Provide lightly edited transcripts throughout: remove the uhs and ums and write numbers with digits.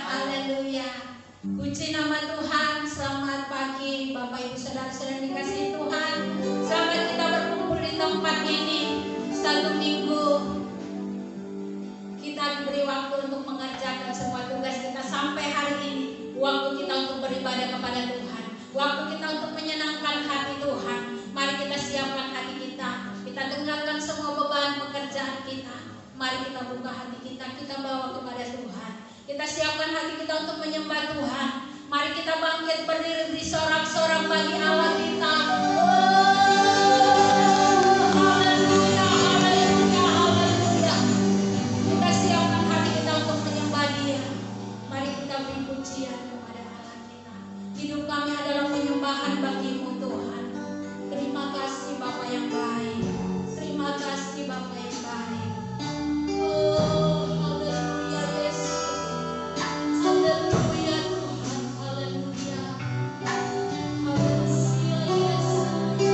Haleluya. Puji nama Tuhan. Selamat pagi Bapak Ibu Saudara-saudara dikasihi Tuhan. Selamat kita berkumpul di tempat ini. Satu minggu kita diberi waktu untuk mengerjakan semua tugas kita sampai hari ini. Waktu kita untuk beribadah kepada Tuhan. Waktu kita untuk menyenangkan hati Tuhan. Mari kita siapkan hati kita. Kita tinggalkan semua beban pekerjaan kita. Mari kita buka hati kita. Kita bawa kepada Tuhan. Kita siapkan hati kita untuk menyembah Tuhan. Mari kita bangkit berdiri beri sorak-sorak bagi Allah kita. Haleluya, haleluya, haleluya. Kita siapkan hati kita untuk menyembah Dia. Mari kita beri pujian kepada Allah kita. Hidup kami adalah penyembahan bagi-Mu Tuhan. Terima kasih Bapa yang baik. Terima kasih Bapa yang baik. Haleluya Tuhan, haleluya. Haleluya Yesus.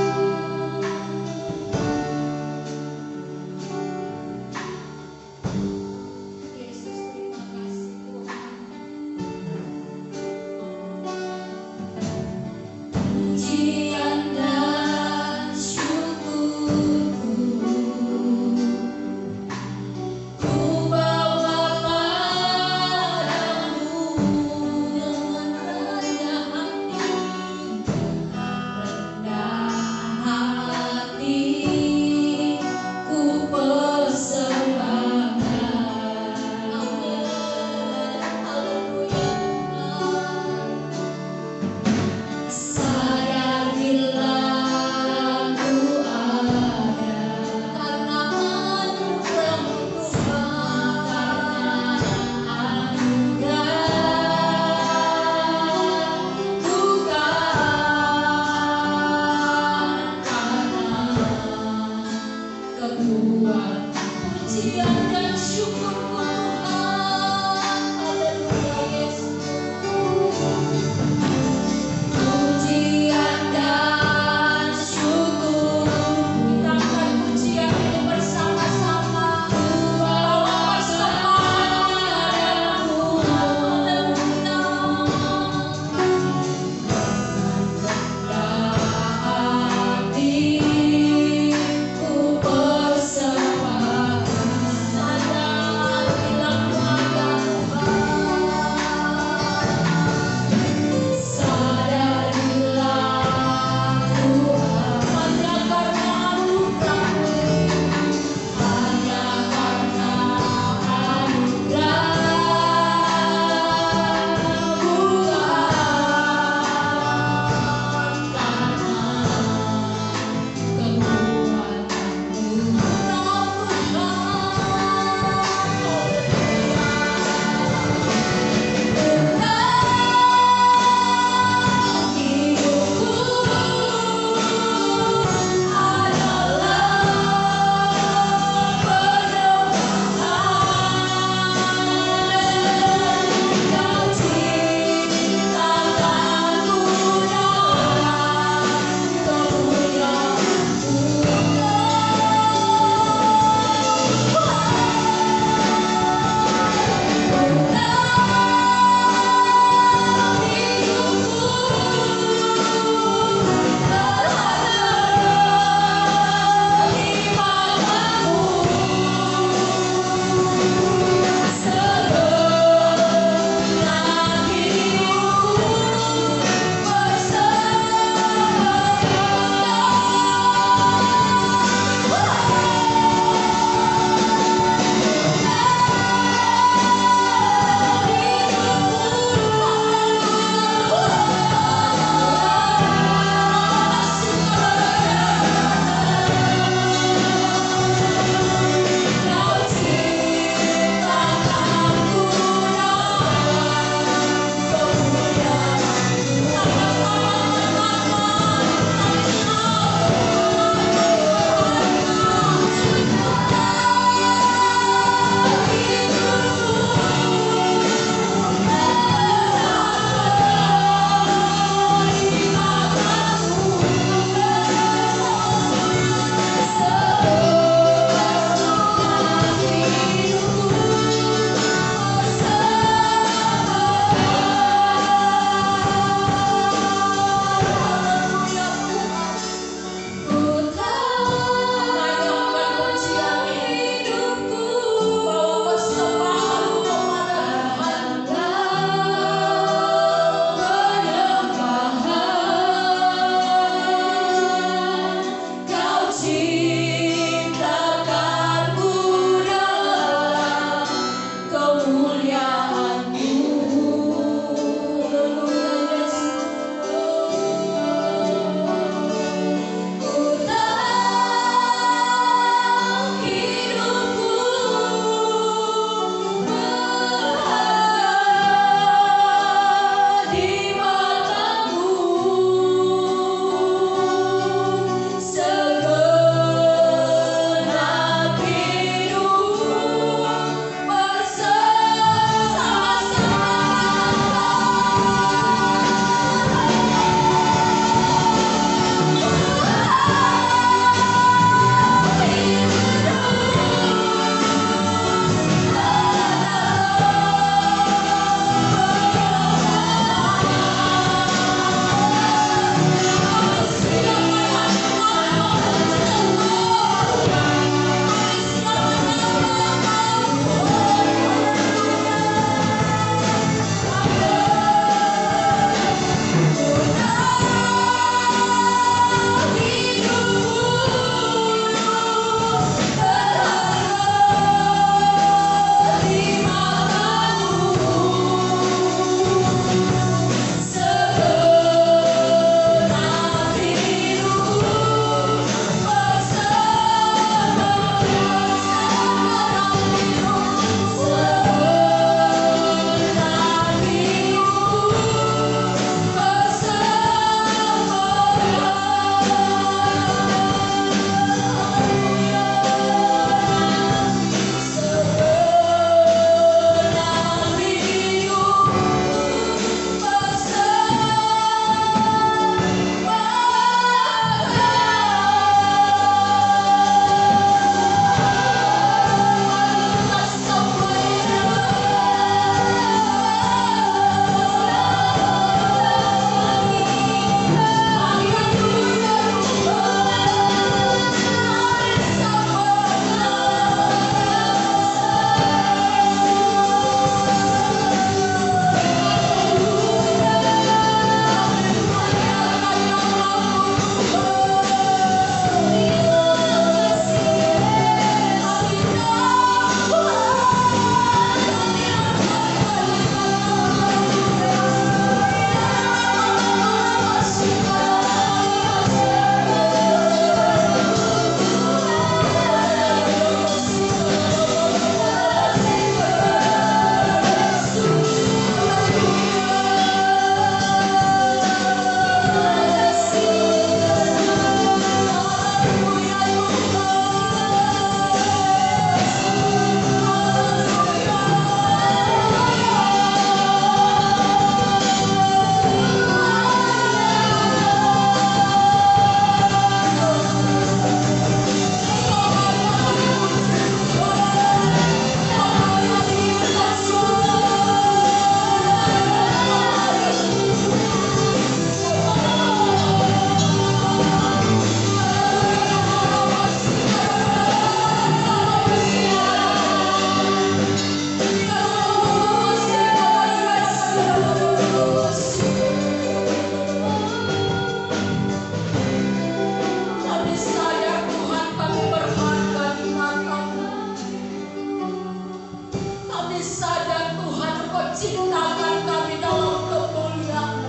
sadar Tuhan Engkau ciptakan kami dalam kemuliaan.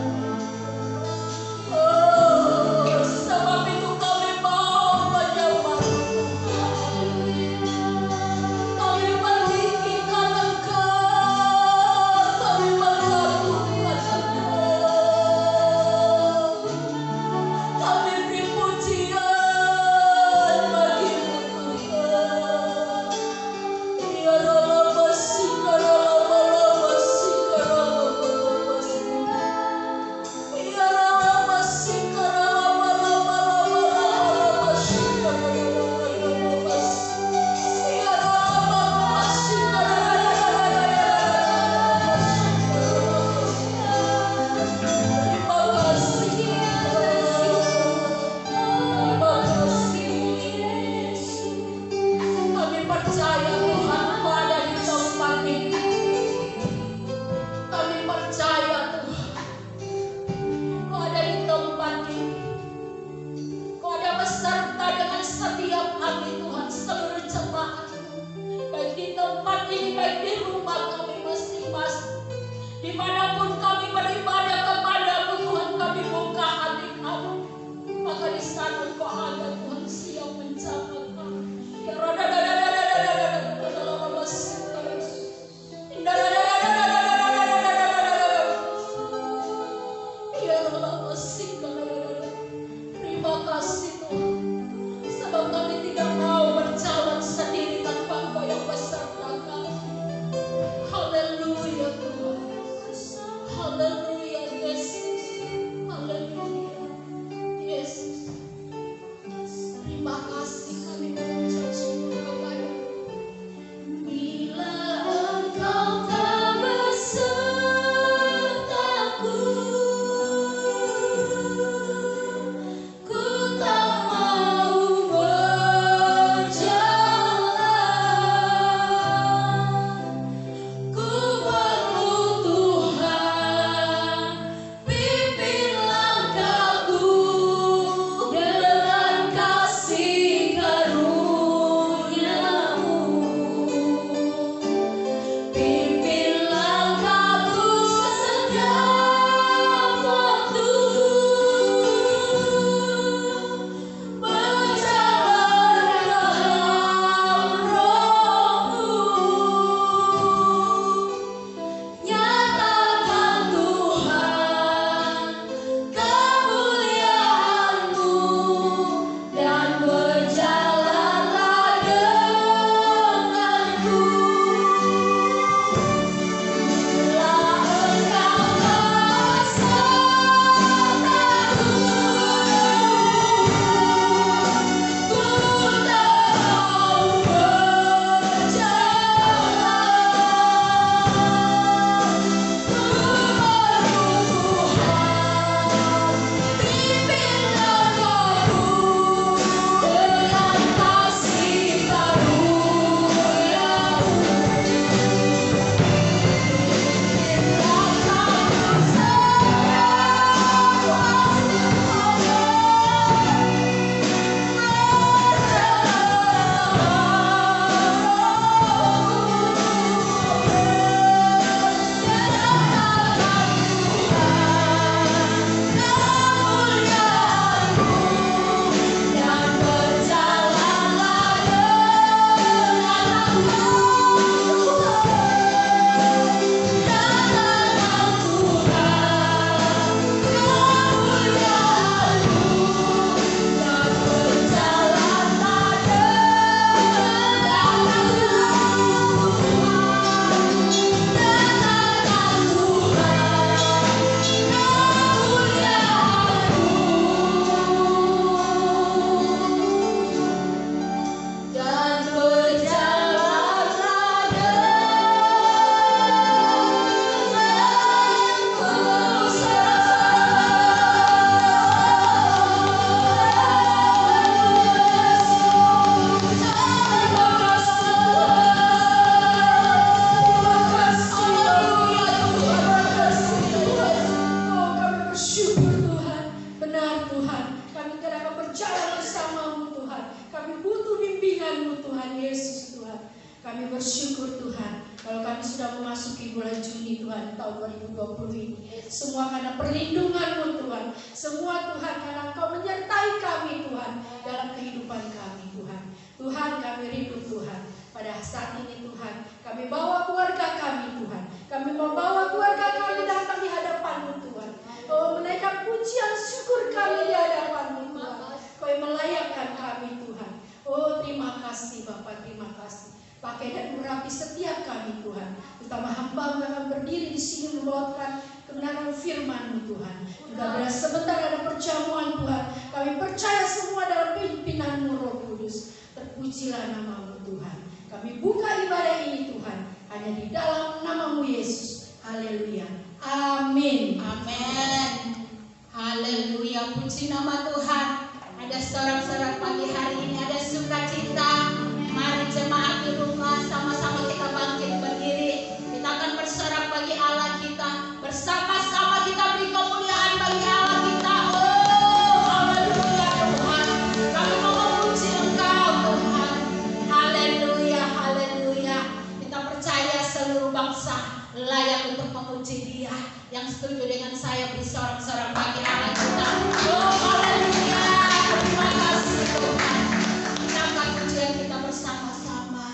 Oh, sebab itu kami mau menyembah Tuhan. Kami meninggikan Engkau, kami mengagungkan Engkau. Kami beri pujian bagi-Mu Tuhan. Ya Rama Sikara Rama Rama Sikara memasuki bulan Juni Tuhan tahun 2020 ini. Semua karena perlindungan-Mu Tuhan. Semua Tuhan karena Engkau menyertai kami Tuhan dalam kehidupan kami Tuhan. Tuhan kami rindu Tuhan. Pada saat ini Tuhan, kami bawa keluarga kami Tuhan. Kami membawa keluarga kami datang di hadapan-Mu Tuhan. Kau menaikkan pujian syukur kami di hadapan-Mu Tuhan. Kau melayakkan kami Tuhan. Oh terima kasih Bapa, terima kasih. Pakai dan urapi setiap kami Tuhan. Terutama hamba-Mu yang akan berdiri di sini membawakan kebenaran firman-Mu Tuhan. Juga bila sebentar ada perjamuan Tuhan, kami percaya semua dalam pimpinan-Mu Roh Kudus. Terpujilah nama-Mu Tuhan. Kami buka ibadah ini Tuhan hanya di dalam nama-Mu Yesus. Haleluya. Amin. Amin. Haleluya. Puji nama Tuhan. Ada sorak-sorak pagi hari ini, ada sukacita. Mari jemaat di rumah sama-sama kita bangkit berdiri. Kita akan bersorak bagi Allah kita. Bersama-sama kita beri kemuliaan bagi Allah kita. Oh, haleluya Tuhan. Kami mau memuji Engkau Tuhan. Haleluya, haleluya. Kita percaya seluruh bangsa layak untuk memuji Dia. Yang setuju dengan saya beri sorak-sorak bagi Allah kita. Oh, haleluya. Terima kasih Tuhan. Kita angkat pujian kita bersama-sama.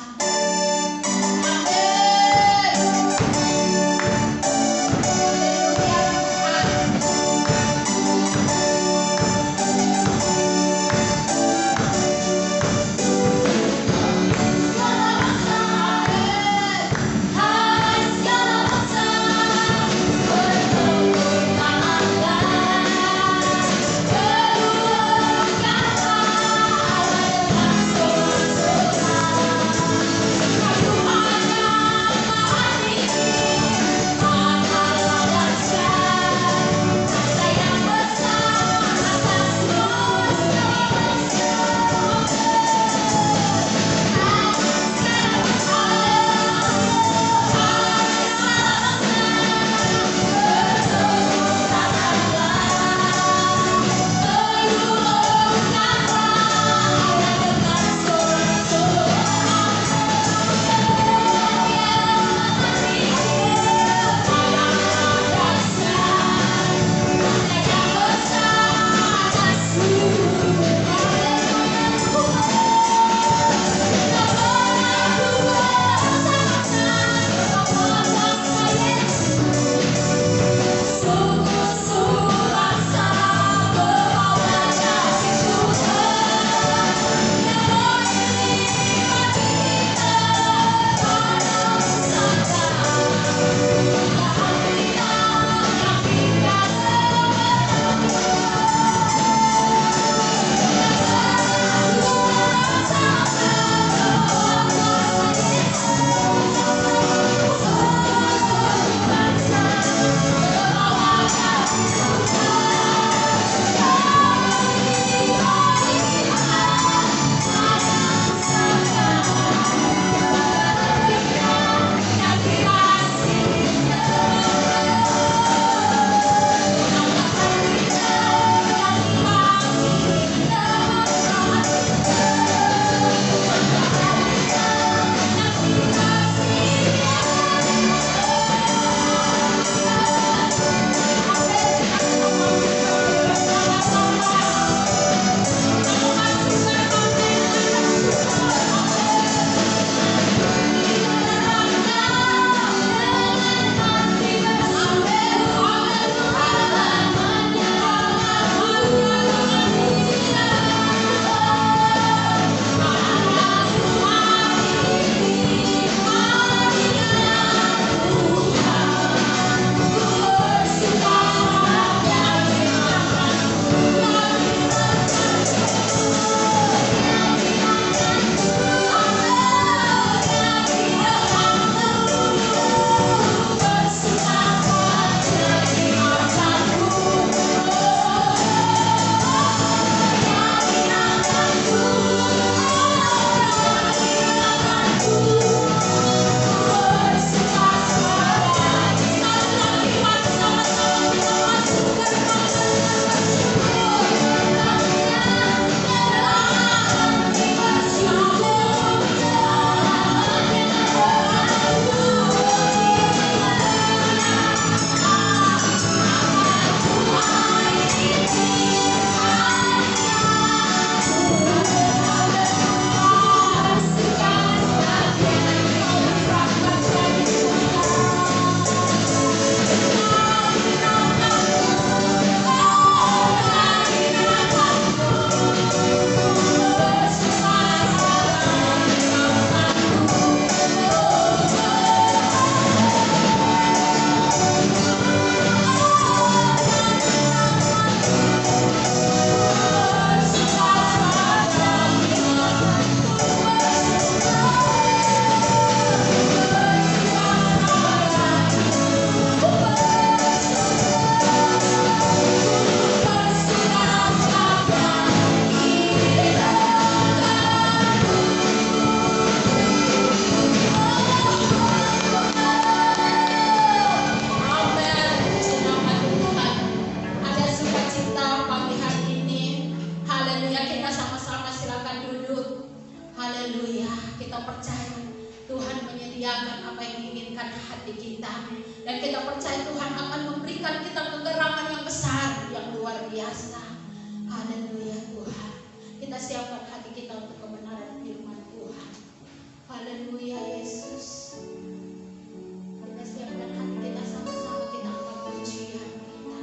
hati kita. Dan kita percaya Tuhan akan memberikan kita kegeraman yang besar, yang luar biasa. Haleluya Tuhan. Kita siapkan hati kita untuk kebenaran firman Tuhan. Haleluya Yesus. Kita siapkan hati kita sama-sama, kita angkat pujian kita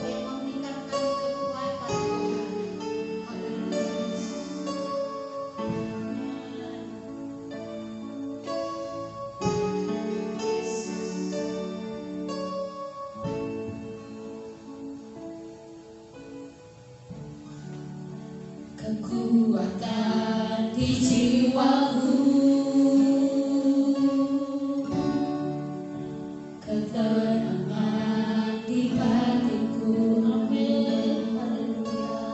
yang memberikan kami kekuatan Tuhan. Haleluya Yesus. Kekuatan di jiwaku, ketenangan di batinku, amin, haleluya,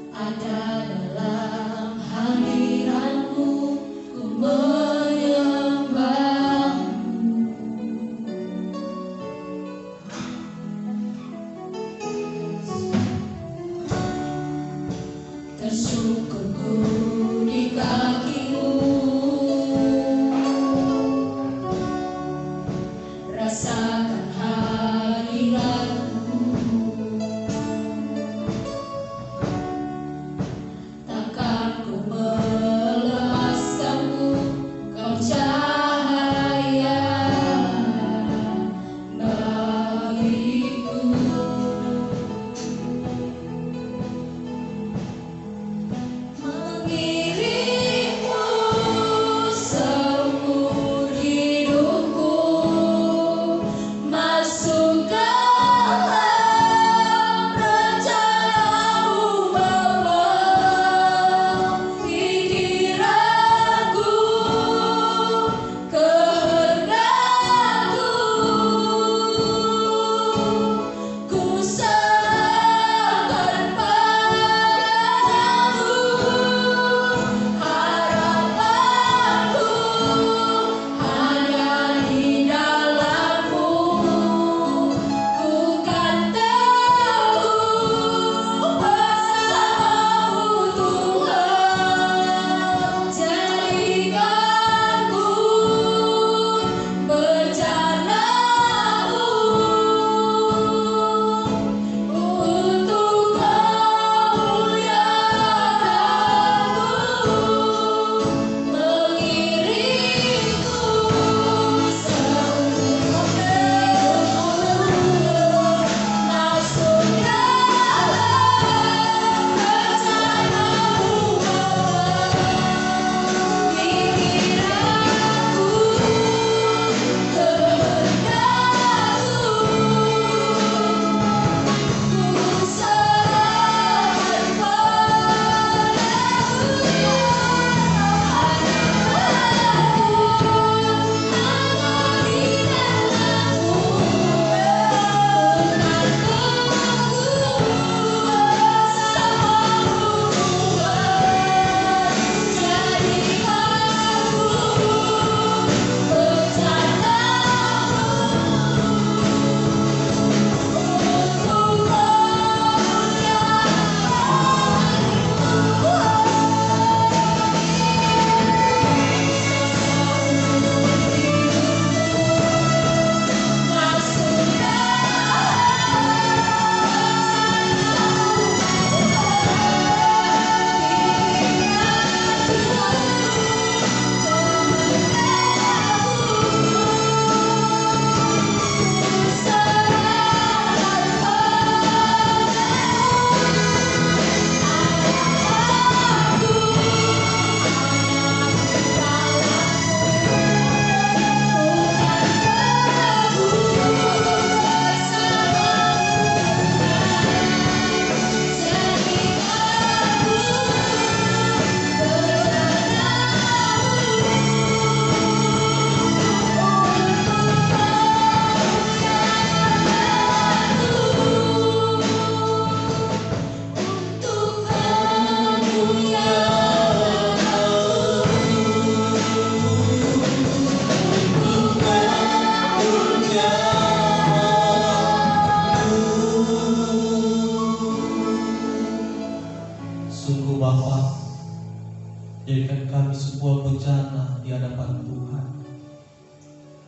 ada dalam hadiratmu, ku menyembahmu. Tersyukurku di kakimu,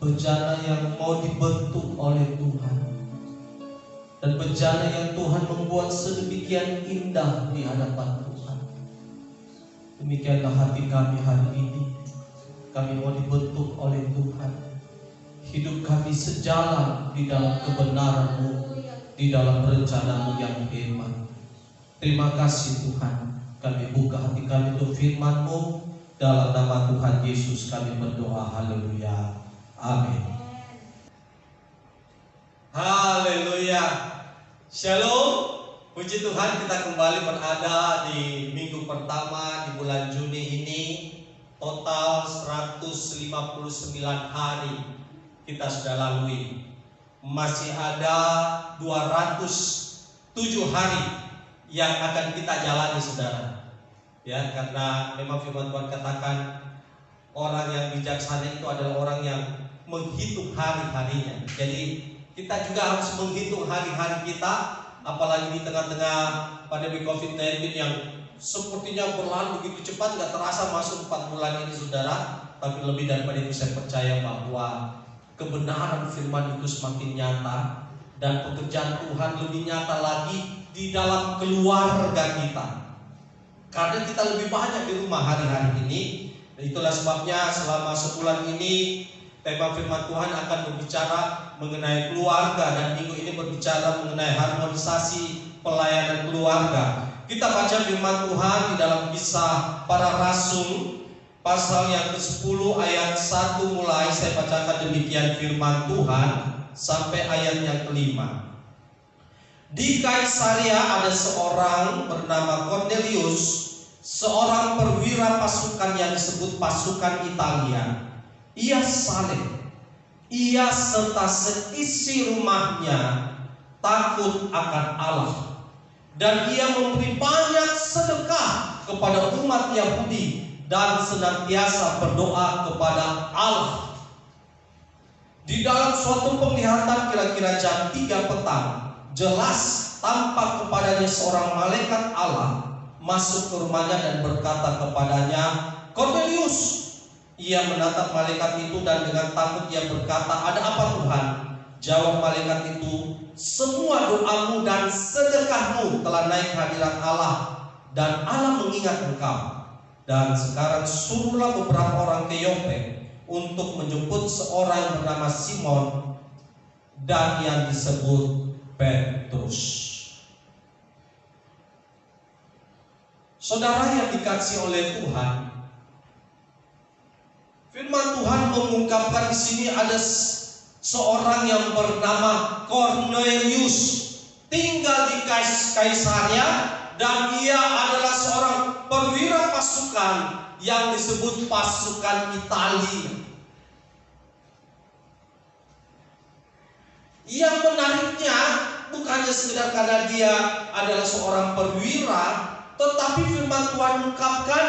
bejana yang mau dibentuk oleh Tuhan, dan bejana yang Tuhan membuat sedemikian indah di hadapan Tuhan. Demikianlah hati kami hari ini. Kami mau dibentuk oleh Tuhan. Hidup kami sejalan di dalam kebenaran-Mu, di dalam rencana-Mu yang hebat. Terima kasih Tuhan. Kami buka hati kami untuk firman-Mu. Dalam nama Tuhan Yesus kami berdoa. Haleluya. Amin. Haleluya. Shalom. Puji Tuhan, kita kembali berada di minggu pertama di bulan Juni ini. Total 159 hari kita sudah lalui. Masih ada 207 hari yang akan kita jalani, saudara. Ya, karena memang firman Tuhan katakan orang yang bijaksana itu adalah orang yang menghitung hari-harinya. Jadi kita juga harus menghitung hari-hari kita, apalagi di tengah-tengah pandemi COVID-19 yang sepertinya berlalu begitu cepat, gak terasa masuk 4 bulan ini, saudara. Tapi lebih daripada itu, saya percaya bahwa kebenaran firman itu semakin nyata, dan pekerjaan Tuhan lebih nyata lagi di dalam keluarga kita, karena kita lebih banyak di rumah hari-hari ini. Itulah sebabnya selama sebulan ini tema firman Tuhan akan berbicara mengenai keluarga, dan minggu ini berbicara mengenai harmonisasi pelayanan keluarga. Kita baca firman Tuhan di dalam Kisah Para Rasul pasal yang ke-10 ayat 1 mulai. Saya bacakan demikian firman Tuhan sampai ayat yang ke-5. Di Kaisarea ada seorang bernama Cornelius, seorang perwira pasukan yang disebut pasukan Italia. Ia saleh. Ia serta seisi rumahnya takut akan Allah, dan ia memberi banyak sedekah kepada umat Yahudi dan senantiasa berdoa kepada Allah. Di dalam suatu penglihatan kira-kira jam 3 petang, jelas tampak kepadanya seorang malaikat Allah masuk ke rumahnya dan berkata kepadanya, Cornelius. Ia menatap malaikat itu dan dengan takut ia berkata, ada apa Tuhan? Jawab malaikat itu, semua doamu dan sedekahmu telah naik hadirat Allah, dan Allah mengingat engkau. Dan sekarang suruhlah beberapa orang ke Yope untuk menjemput seorang bernama Simon dan yang disebut Petrus. Saudara yang dikasihi oleh Tuhan, firman Tuhan mengungkapkan di sini ada seorang yang bernama Cornelius, tinggal di Kaisarea, dan ia adalah seorang perwira pasukan yang disebut pasukan Italia. Yang menariknya bukannya sekedar karena dia adalah seorang perwira, tetapi firman Tuhan mengungkapkan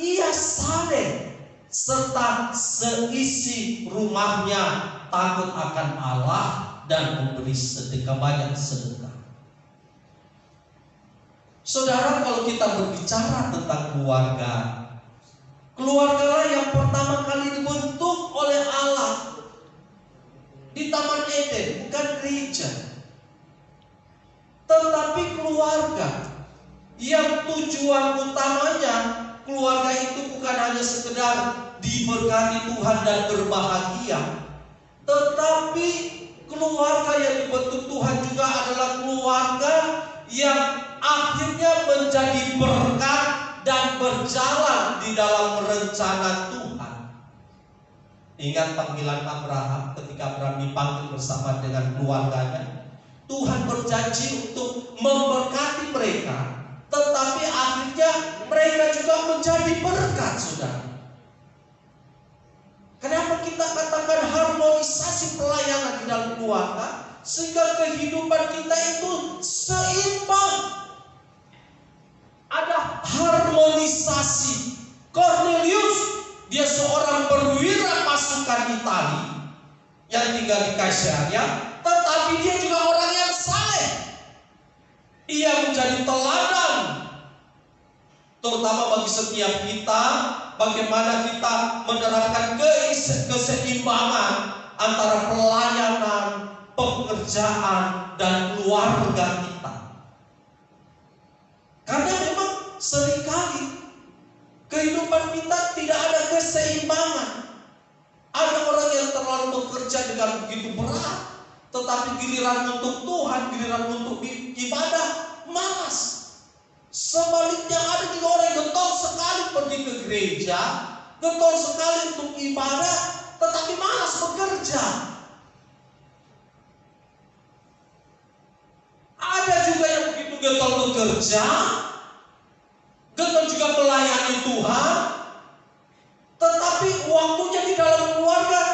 ia saleh, serta seisi rumahnya takut akan Allah dan memberi sedekah, banyak sedekah. Saudara, kalau kita berbicara tentang keluarga, keluargalah yang pertama kali dibentuk oleh Allah di Taman Eden, bukan gereja, tetapi keluarga yang tujuan utamanya, keluarga itu bukan hanya sekedar diberkati Tuhan dan berbahagia, tetapi keluarga yang dibentuk Tuhan juga adalah keluarga yang akhirnya menjadi berkat dan berjalan di dalam rencana Tuhan. Ingat panggilan Abraham ketika Abraham dipanggil bersama dengan keluarganya. Tuhan berjanji untuk memberkati mereka, tetapi akhirnya mereka juga menjadi berkat, saudara. Kenapa kita katakan harmonisasi pelayanan di dalam keluarga? Sehingga kehidupan kita itu seimbang. Ada harmonisasi. Cornelius, dia seorang perwira pasukan Italia yang tinggal di Kaisarea, tetapi dia juga orang yang saleh. Ia menjadi teladan, terutama bagi setiap kita bagaimana kita menerapkan keseimbangan antara pelayanan, pekerjaan, dan keluarga kita. Karena memang seringkali kehidupan kita tidak ada keseimbangan. Ada orang yang terlalu bekerja dengan begitu berat, tetapi giliran untuk Tuhan, giliran untuk ibadah, malas. Sebaliknya ada juga orang yang getol sekali pergi ke gereja, getol sekali untuk ibadah, tetapi malas bekerja. Ada juga yang begitu getol bekerja, getol juga melayani Tuhan, tetapi waktunya di dalam keluarga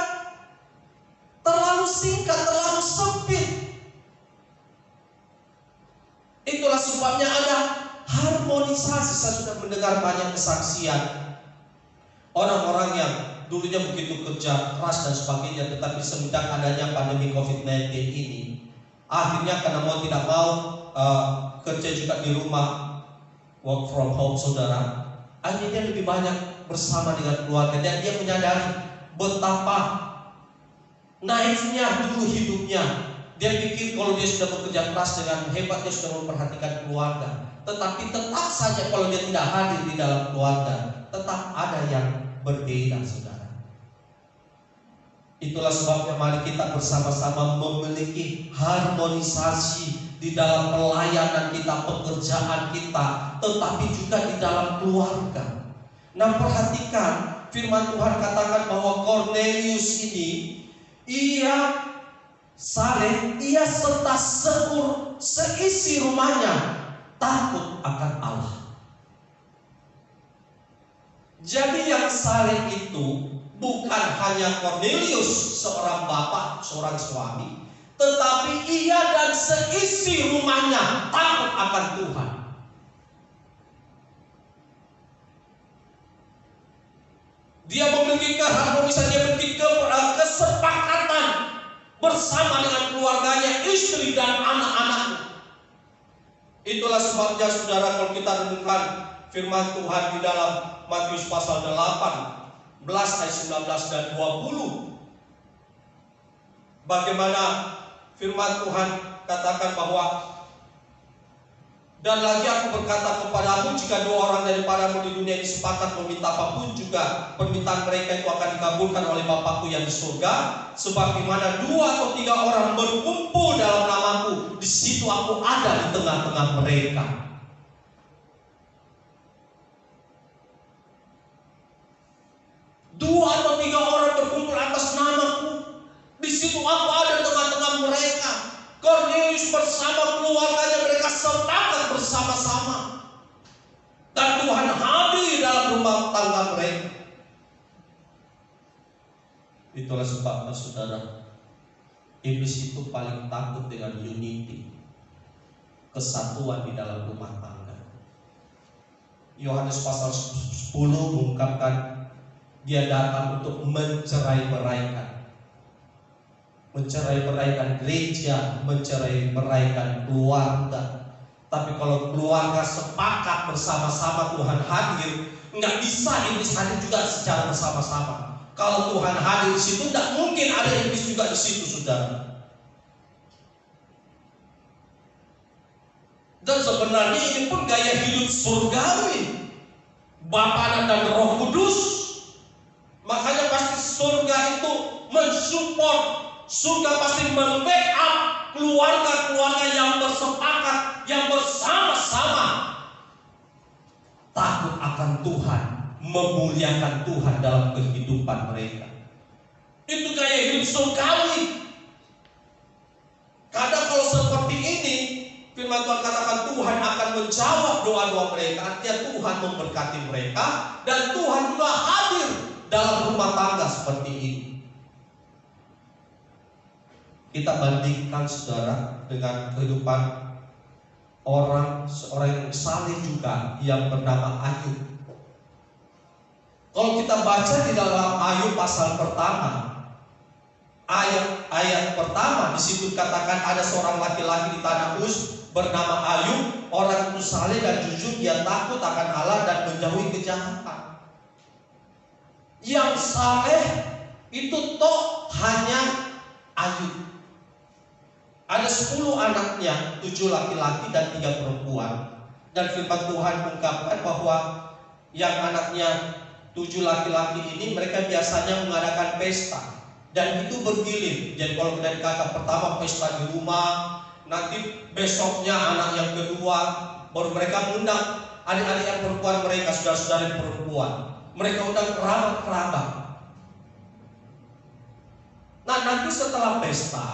terlalu singkat, terlalu sempit. Itulah sebabnya ada harmonisasi. Saya sudah mendengar banyak kesaksian orang-orang yang dulunya begitu kerja keras dan sebagainya, tetapi semenjak adanya pandemi COVID-19 ini, akhirnya karena mau tidak mau kerja juga di rumah, work from home, saudara, akhirnya dia lebih banyak bersama dengan keluarga, dan dia menyadari betapa naifnya dulu hidupnya. Dia pikir kalau dia sudah bekerja keras dengan hebat, dia sudah memperhatikan keluarga. Tetapi tetap saja kalau dia tidak hadir di dalam keluarga, tetap ada yang berbeda, saudara. Itulah sebabnya mari kita bersama-sama memiliki harmonisasi di dalam pelayanan kita, pekerjaan kita, tetapi juga di dalam keluarga. Nah, perhatikan firman Tuhan katakan bahwa Cornelius ini, ia saleh, ia serta seisi rumahnya takut akan Allah. Jadi yang saleh itu bukan hanya Cornelius, seorang bapak, seorang suami, tetapi ia dan seisi rumahnya takut akan Tuhan. Dia memiliki keharmonisan, dia memiliki kesepakatan bersama dengan keluarganya, istri dan anak-anaknya. Itulah sebabnya, saudara, kalau kita renungkan firman Tuhan di dalam Matius pasal 18 ayat 19 dan 20, bagaimana firman Tuhan katakan bahwa, dan lagi aku berkata kepadamu, jika dua orang daripadamu di dunia ini sepakat meminta apapun, juga permintaan mereka itu akan dikabulkan oleh Bapakku yang di surga. Sebab di mana 2 atau 3 orang berkumpul dalam namaku, di situ aku ada di tengah-tengah mereka. Dua atau 3 orang berkumpul atas namaku, di situ aku ada di tengah-tengah mereka. Cornelius bersama keluarganya, mereka sepakat bersama-sama, dan Tuhan hadir dalam rumah tangga mereka. Itulah sebabnya, saudara, iblis itu paling takut dengan unity, kesatuan di dalam rumah tangga. Yohanes pasal 10 mengungkapkan dia datang untuk mencerai-beraikan gereja, mencerai-beraikan keluarga. Tapi kalau keluarga sepakat bersama-sama Tuhan hadir, nggak bisa iblis hadir juga secara bersama-sama. Kalau Tuhan hadir di situ, tidak mungkin ada iblis juga di situ, saudara. Dan sebenarnya ini pun gaya hidup surgawi, Bapa, Anak, dan Roh Kudus. Makanya pasti surga itu mensupport, surga pasti membackup keluarga-keluarga yang bersepakat, yang bersama-sama takut akan Tuhan, memuliakan Tuhan dalam kehidupan mereka. Itu gaya hidup surgawi. Kadang kalau seperti ini, firman Tuhan katakan Tuhan akan menjawab doa-doa mereka. Artinya Tuhan memberkati mereka, dan Tuhan juga hadir dalam rumah tangga seperti ini. Kita bandingkan, saudara, dengan kehidupan seorang yang saleh juga yang bernama Ayub. Kalau kita baca di dalam Ayub pasal pertama, ayat pertama, di situ katakan ada seorang laki-laki di tanah Uz bernama Ayub, orang itu saleh dan jujur, dia takut akan Allah dan menjauhi kejahatan. Yang saleh itu toh hanya Ayub. Ada 10 anaknya, 7 laki-laki dan 3 perempuan. Dan firman Tuhan mengungkapkan bahwa yang anaknya 7 laki-laki ini mereka biasanya mengadakan pesta. Dan itu bergilir. Jadi kalau dari kakak pertama pesta di rumah, nanti besoknya anak yang kedua, baru mereka mengundang adik-adik yang perempuan mereka, saudara-saudara yang perempuan. Mereka undang kerabat-kerabat. Nah, nanti setelah pesta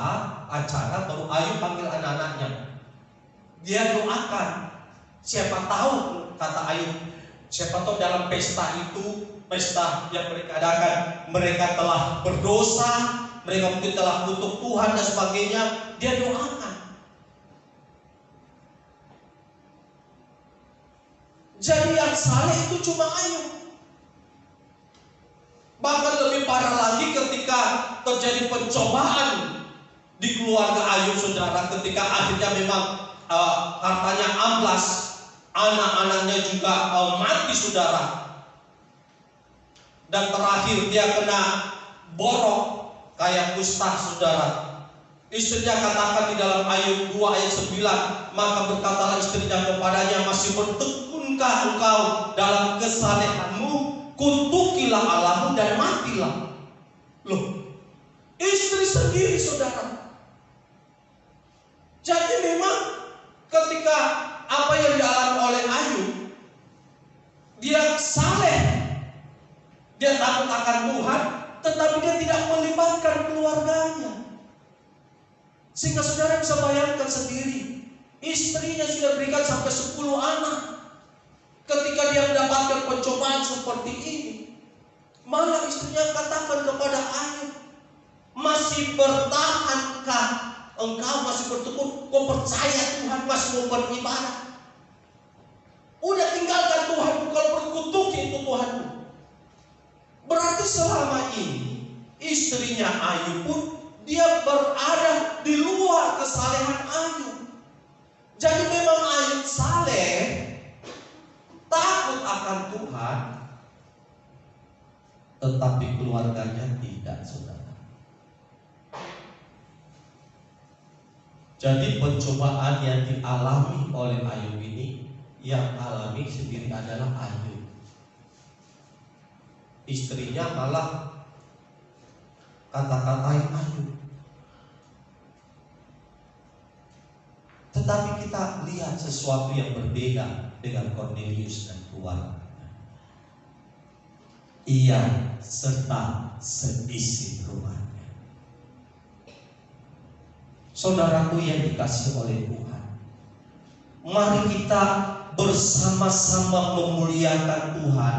acara baru Ayub panggil anak-anaknya. Dia doakan. Siapa tahu, kata Ayub, siapa tahu dalam pesta itu, pesta yang mereka adakan, mereka telah berdosa, mereka mungkin telah kutuk Tuhan dan sebagainya. Dia doakan. Jadi yang saleh itu cuma Ayub. Bahkan lebih parah lagi ketika terjadi pencobaan di keluarga Ayub, saudara, ketika akhirnya memang hartanya amblas, anak-anaknya juga mati, saudara. Dan terakhir dia kena borok kayak kusta, saudara. Istrinya katakan di dalam Ayub 2 ayat 9, maka berkatalah istrinya kepadanya, masih bertekunkah engkau dalam kesalehanmu? Kutukilah Allahmu dan matilah. Loh, istri sendiri, saudara. Jadi memang ketika apa yang dialami oleh Ayub, dia saleh, dia takut akan Tuhan, tetapi dia tidak melibatkan keluarganya. Sehingga saudara bisa bayangkan sendiri, istrinya sudah berikan sampai 10 anak. Ketika dia mendapatkan pencobaan seperti ini, malah istrinya katakan kepada Ayub, masih bertahankah engkau, masih bertekun, kau percaya Tuhan, masih mau beribadah? Udah tinggalkan Tuhanmu, kalau berkutuki itu Tuhanmu. Berarti selama ini istrinya Ayub pun dia berada di luar kesalehan Ayub. Jadi memang Ayub saleh, takut akan Tuhan, tetapi keluarganya tidak, saudara. Jadi pencobaan yang dialami oleh Ayub ini, yang alami sendiri adalah Ayub. Istrinya malah kata-katain Ayub. Tetapi kita lihat sesuatu yang berbeda dengan Kornelius dan keluarganya. Ia serta seisi rumahnya. Saudaraku yang dikasihi oleh Tuhan, mari kita bersama-sama memuliakan Tuhan,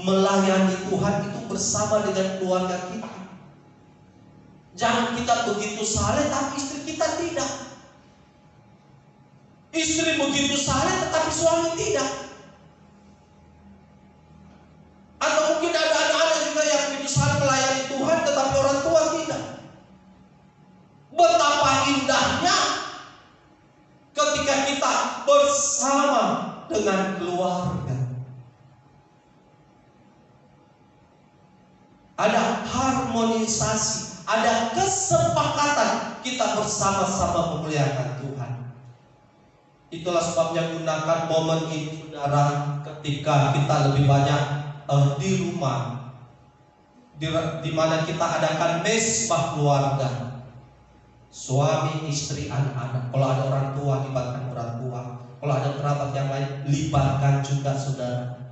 melayani Tuhan itu bersama dengan keluarga kita. Jangan kita begitu saleh tapi istri kita tidak. Istri begitu saleh tetapi suami tidak. Atau mungkin ada anak-anak juga yang begitu saleh melayani Tuhan tetapi orang tua tidak. Betapa indahnya ketika kita bersama dengan keluarga. Ada harmonisasi, ada kesepakatan kita bersama-sama memuliakan Tuhan. Itulah sebabnya gunakan momen ini, saudara, ketika kita lebih banyak di rumah, di mana kita adakan mesbah keluarga, suami, istri, anak-anak. Kalau ada orang tua, libatkan orang tua. Kalau ada kerabat yang lain, libatkan juga, saudara.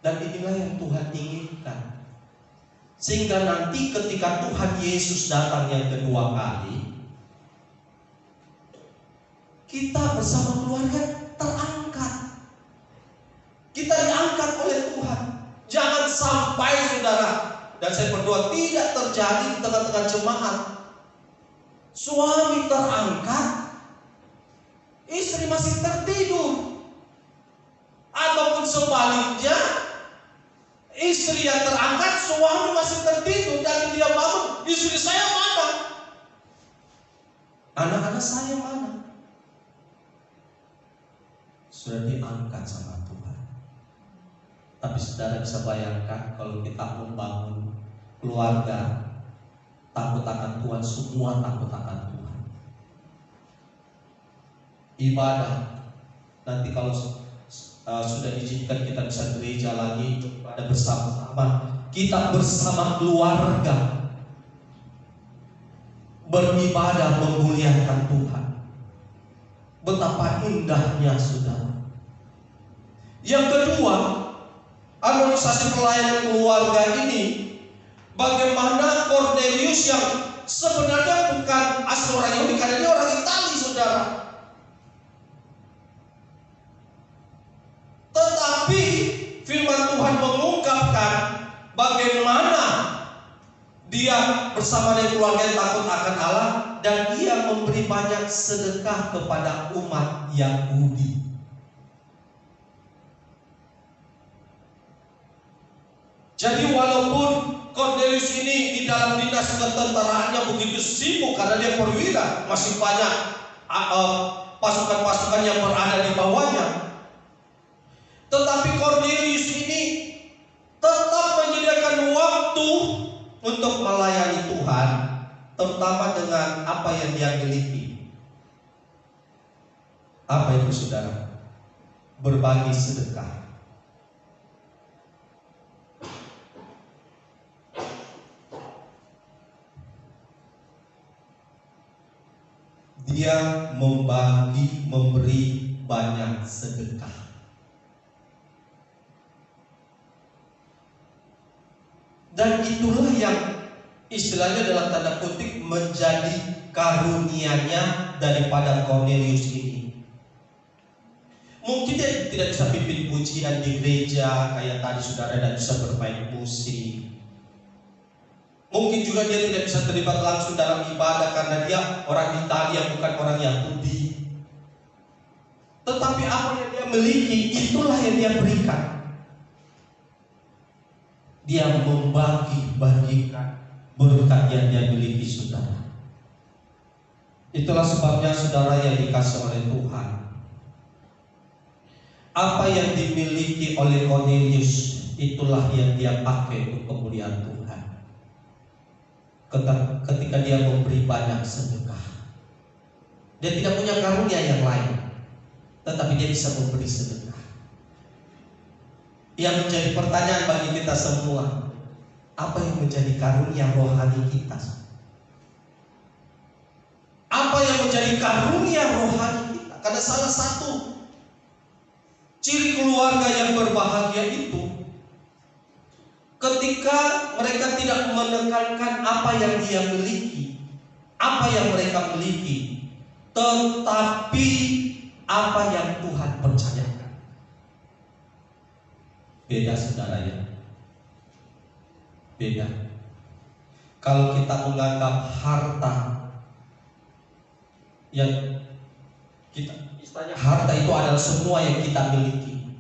Dan inilah yang Tuhan inginkan. Sehingga nanti ketika Tuhan Yesus datang yang kedua kali, kita bersama keluarga terangkat. Kita diangkat oleh Tuhan. Jangan sampai, saudara, dan saya berdoa tidak terjadi di tengah-tengah jemaat, suami terangkat, istri masih tertidur. Ataupun sebaliknya, istri yang terangkat, suami masih tertidur, dan dia bangun, istri saya mana? Anak-anak saya mana? Sudah diangkat sama Tuhan. Tapi saudara bisa bayangkan kalau kita membangun keluarga takut akan Tuhan, semua takut akan Tuhan. Ibadah, nanti kalau sudah diizinkan kita bisa gereja lagi pada bersama-sama, kita bersama keluarga beribadah memuliakan Tuhan. Betapa indahnya saudara. Yang kedua, harmonisasi pelayanan keluarga ini, bagaimana Cornelius yang sebenarnya bukan asli orang Yahudi, karena dia orang Itali saudara, tetapi firman Tuhan mengungkapkan bagaimana dia bersama dengan keluarga yang takut akan Allah, dan dia memberi banyak sedekah kepada umat Yahudi. Jadi walaupun Cornelius ini di dalam dinas ketentaraannya begitu sibuk karena dia perwira, masih banyak pasukan-pasukan yang berada di bawahnya, tetapi Cornelius ini tetap menyediakan waktu untuk melayani Tuhan, terutama dengan apa yang dia miliki. Apa itu saudara? Berbagi sedekah. Dia memberi banyak sedekah. Dan itulah yang istilahnya dalam tanda kutip menjadi karunianya daripada Cornelius ini. Mungkin dia tidak bisa pimpin pujian di gereja kayak tadi saudara, dan bisa bermain musik. Mungkin juga dia tidak bisa terlibat langsung dalam ibadah karena dia orang Italia, bukan orang Yahudi. Tetapi apa yang dia miliki, itulah yang dia berikan. Dia bagikan berkat yang dia miliki saudara. Itulah sebabnya saudara yang dikasih oleh Tuhan, apa yang dimiliki oleh Cornelius, itulah yang dia pakai untuk kemuliaan Tuhan. Ketika dia memberi banyak sedekah, dia tidak punya karunia yang lain, tetapi dia bisa memberi sedekah. Yang menjadi pertanyaan bagi kita semua, apa yang menjadi karunia rohani kita? Apa yang menjadi karunia rohani kita? Karena salah satu ciri keluarga yang berbahagia itu ketika mereka tidak menekankan apa yang dia miliki, apa yang mereka miliki, tetapi apa yang Tuhan percayakan. Beda saudara ya, beda. Kalau kita menganggap harta yang kita, istilahnya harta itu adalah semua yang kita miliki.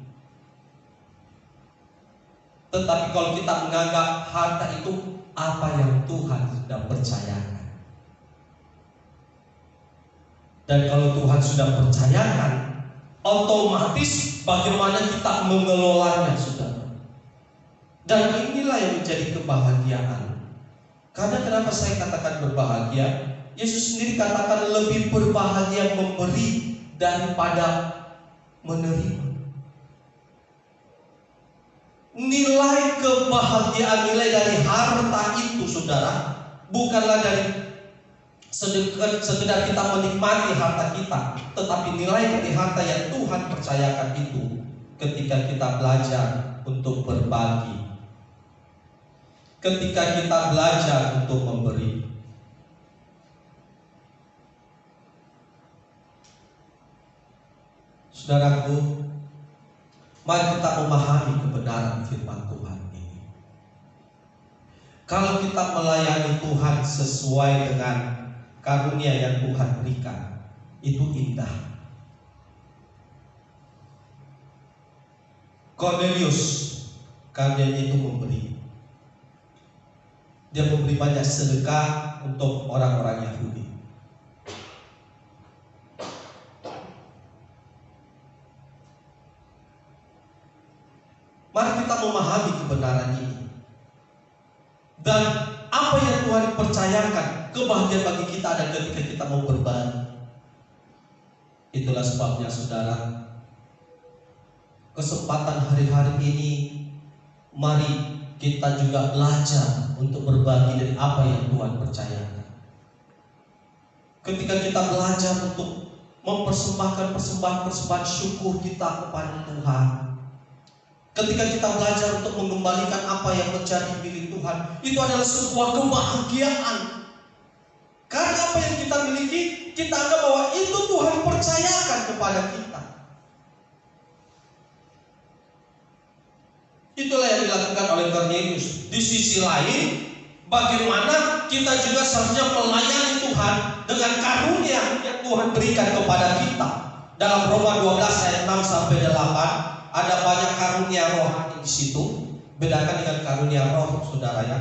Tetapi kalau kita menganggap harta itu apa yang Tuhan sudah percayakan, dan kalau Tuhan sudah percayakan, otomatis bagaimana kita mengelolanya saudara. Dan inilah yang menjadi kebahagiaan. Karena kenapa saya katakan berbahagia? Yesus sendiri katakan lebih berbahagia memberi daripada menerima. Nilai kebahagiaan, nilai dari harta itu saudara, bukanlah dari sekedar kita menikmati harta kita, tetapi nilai dari harta yang Tuhan percayakan itu ketika kita belajar untuk berbagi, ketika kita belajar untuk memberi. Saudaraku, mari kita memahami kebenaran firman Tuhan ini. Kalau kita melayani Tuhan sesuai dengan karunia yang Tuhan berikan, itu indah. Cornelius, karyanya itu memberi. Dia memberi banyak sedekah untuk orang-orang Yahudi. Mari kita Dan apa yang Tuhan percayakan, kebahagiaan bagi kita ada ketika kita mau berbagi. Itulah sebabnya saudara, kesempatan hari-hari ini mari kita juga belajar untuk berbagi dari apa yang Tuhan percayakan. Ketika kita belajar untuk mempersembahkan persembahan syukur kita kepada Tuhan, ketika kita belajar untuk mengembalikan apa yang menjadi milik Tuhan, itu adalah sebuah kebahagiaan. Karena apa yang kita miliki, kita anggap bahwa itu Tuhan percayakan kepada kita. Itulah yang dilakukan oleh Kornelius. Di sisi lain, bagaimana kita juga seharusnya melayani Tuhan dengan karunia yang Tuhan berikan kepada kita. Dalam Roma 12 ayat 6 sampai 8 ada banyak karunia rohani di situ. Bedakan dengan karunia roh, saudara ya.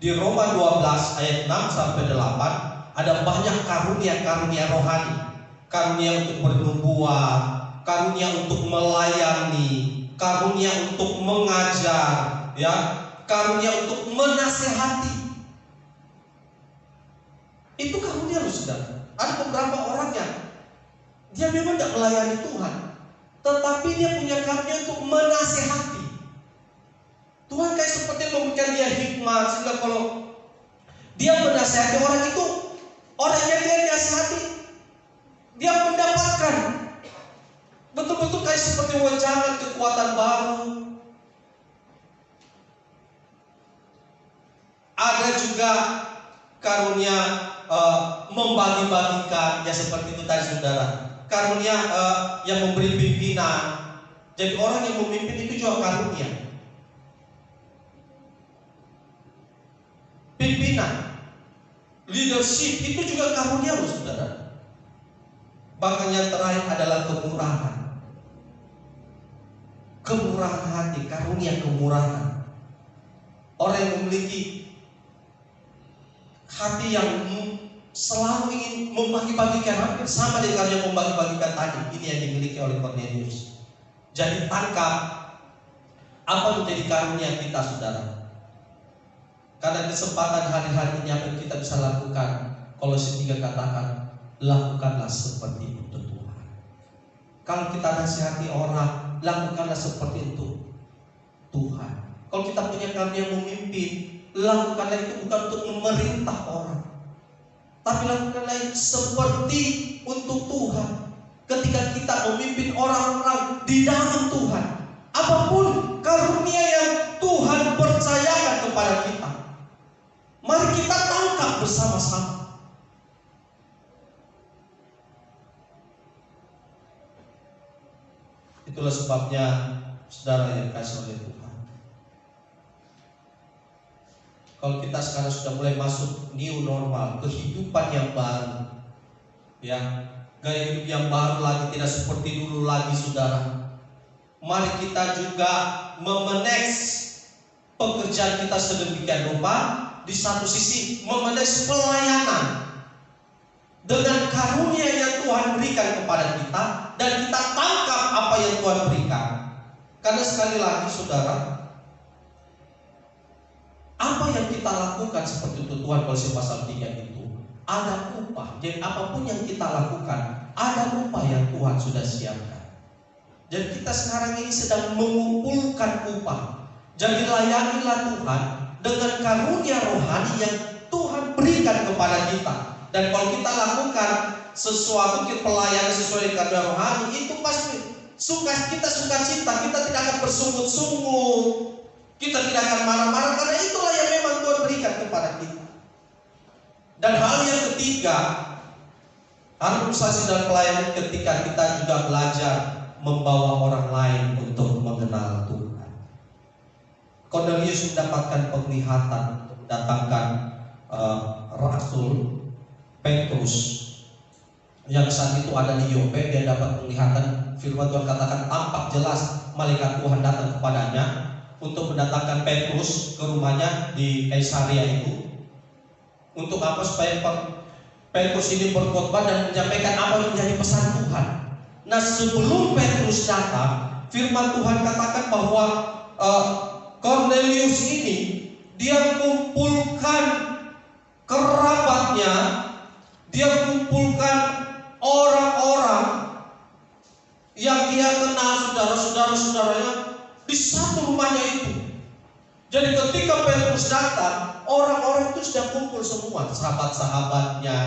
Di Roma 12 ayat 6 sampai 8 ada banyak karunia rohani. Karunia untuk bernubuat, karunia untuk melayani, karunia untuk mengajar, ya, karunia untuk menasehati. Itu karunia loh saudara. Ada beberapa orang yang dia memang tidak melayani Tuhan, tetapi dia punya karunia untuk menasehati. Tuhan kayak seperti memberikan dia hikmat, sehingga kalau dia menasehati orang itu, orang yang dia nasihati, dia mendapatkan betul-betul kayak seperti wejangan kekuatan baru. Ada juga karunia membagi-bagikan, ya seperti itu tadi saudara. Karunia yang memberi pimpinan. Jadi orang yang memimpin itu juga karunia. Pimpinan, leadership itu juga karunia loh saudara. Bahkan yang terakhir adalah kemurahan. Kemurahan hati, karunia kemurahan. Orang yang memiliki hati yang selalu ingin membagi-bagikan, hampir sama dengan yang membagi-bagikan tadi. Ini yang dimiliki oleh Kornelius. Jadi tangkap apa menjadi karunia kita saudara. Karena kesempatan hari-hari ini yang kita bisa lakukan, Kolose 3 katakan, lakukanlah seperti itu Tuhan. Kalau kita nasihati orang, lakukanlah seperti itu Tuhan. Kalau kita punya karunia memimpin, lakukanlah itu bukan untuk memerintah orang, tapi lakukanlah itu seperti untuk Tuhan. Ketika kita memimpin orang-orang di dalam Tuhan, apapun karunia yang Tuhan percayakan kepada kita, mari kita tangkap bersama-sama. Itulah sebabnya saudara yang dikasihi oleh Tuhan, kalau kita sekarang sudah mulai masuk new normal, kehidupan yang baru, ya, gaya hidup yang baru lagi, tidak seperti dulu lagi saudara. Mari kita juga memanage pekerjaan kita sedemikian rupa. Di satu sisi memanage pelayanan dengan karunia yang Tuhan berikan kepada kita, dan kita tangkap apa yang Tuhan berikan. Karena sekali lagi saudara, apa yang kita lakukan seperti itu Tuhan, Kolose pasal 3 itu ada upah. Jadi apapun yang kita lakukan, ada upah yang Tuhan sudah siapkan. Jadi kita sekarang ini sedang mengumpulkan upah. Jadi layanilah Tuhan dengan karunia rohani yang Tuhan berikan kepada kita. Dan kalau kita lakukan sesuatu pelayanan sesuai dengan karunia rohani, itu pasti kita sukacita, kita tidak akan bersungut-sungut, kita tidak akan marah-marah, karena itulah yang memang Tuhan berikan kepada kita. Dan hal yang ketiga, administrasi dan pelayanan ketika kita juga belajar membawa orang lain untuk mengenal Tuhan. Kornelius mendapatkan penglihatan untuk mendatangkan Rasul Petrus yang saat itu ada di Yope. Dia dapat penglihatan, firman Tuhan katakan tampak jelas malaikat Tuhan datang kepadanya untuk mendatangkan Petrus ke rumahnya di Kaisarea itu. Untuk apa? Supaya Petrus ini berkhotbah dan menyampaikan apa yang menjadi pesan Tuhan. Nah, sebelum Petrus datang, firman Tuhan katakan bahwa Kornelius ini dia kumpulkan kerabatnya, dia kumpulkan orang-orang yang dia kenal, saudara-saudaranya di satu rumahnya itu. Jadi ketika Petrus datang, orang-orang itu sudah kumpul semua, sahabat-sahabatnya,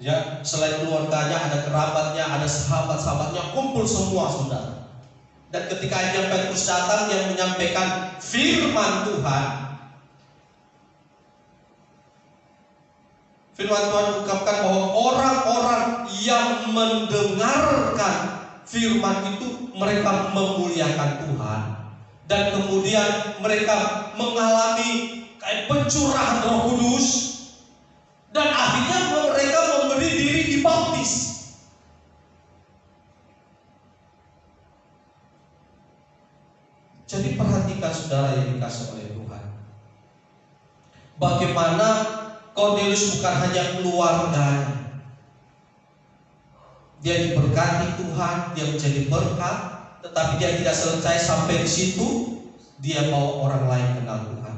ya, selain keluarganya ada kerabatnya, ada sahabat-sahabatnya, kumpul semua, saudara. Dan ketika akhirnya Petrus datang, dia menyampaikan firman Tuhan. Firman Tuhan mengungkapkan bahwa orang-orang yang mendengarkan firman itu mereka memuliakan Tuhan. Dan kemudian mereka mengalami kayak pencurahan Roh Kudus. Dan akhirnya mereka memberi diri dibaptis. Jadi perhatikan saudara yang dikasih oleh Tuhan, bagaimana Kornelius bukan hanya keluarganya, dia diberkati Tuhan, dia menjadi berkat, tetapi dia tidak selesai sampai di situ, dia bawa orang lain kenal Tuhan.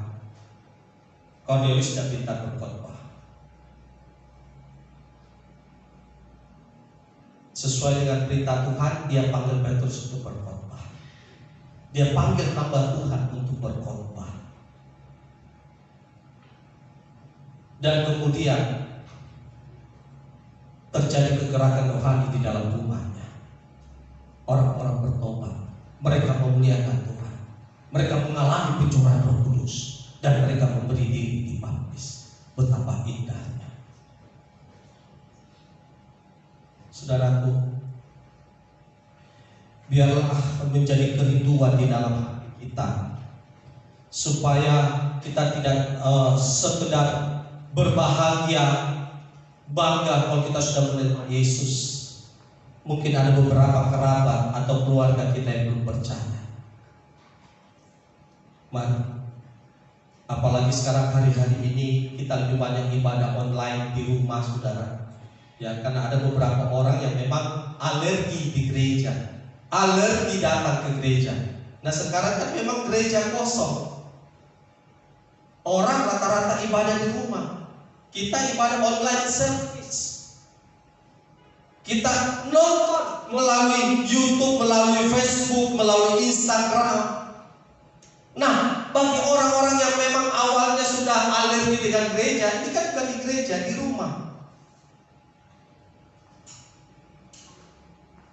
Kornelius tidak minta berkhotbah. Sesuai dengan perintah Tuhan, dia panggil Petrus untuk berkhotbah. Dia panggil hamba Tuhan untuk berkhotbah. Dan kemudian terjadi kegerakan rohani di dalam rumahnya. Orang-orang bertobat, mereka memuliakan Tuhan, mereka mengalami pencurahan Roh Kudus, dan mereka memberi diri dibaptis. Betapa indahnya, saudaraku. Biarlah menjadi kerinduan di dalam hati kita, supaya kita tidak sekedar berbahagia, bangga kalau kita sudah menerima Yesus. Mungkin ada beberapa kerabat atau keluarga kita yang belum percaya. Mari, apalagi sekarang hari-hari ini kita lebih banyak ibadah online di rumah, saudara. Ya, karena ada beberapa orang yang memang alergi di gereja, alergi datang ke gereja. Nah, sekarang kan memang gereja kosong. Orang rata-rata ibadah di rumah. Kita ibadah online service. Kita nonton melalui YouTube, melalui Facebook, melalui Instagram. Nah, bagi orang-orang yang memang awalnya sudah alergi dengan gereja, ini kan bukan di gereja, di rumah.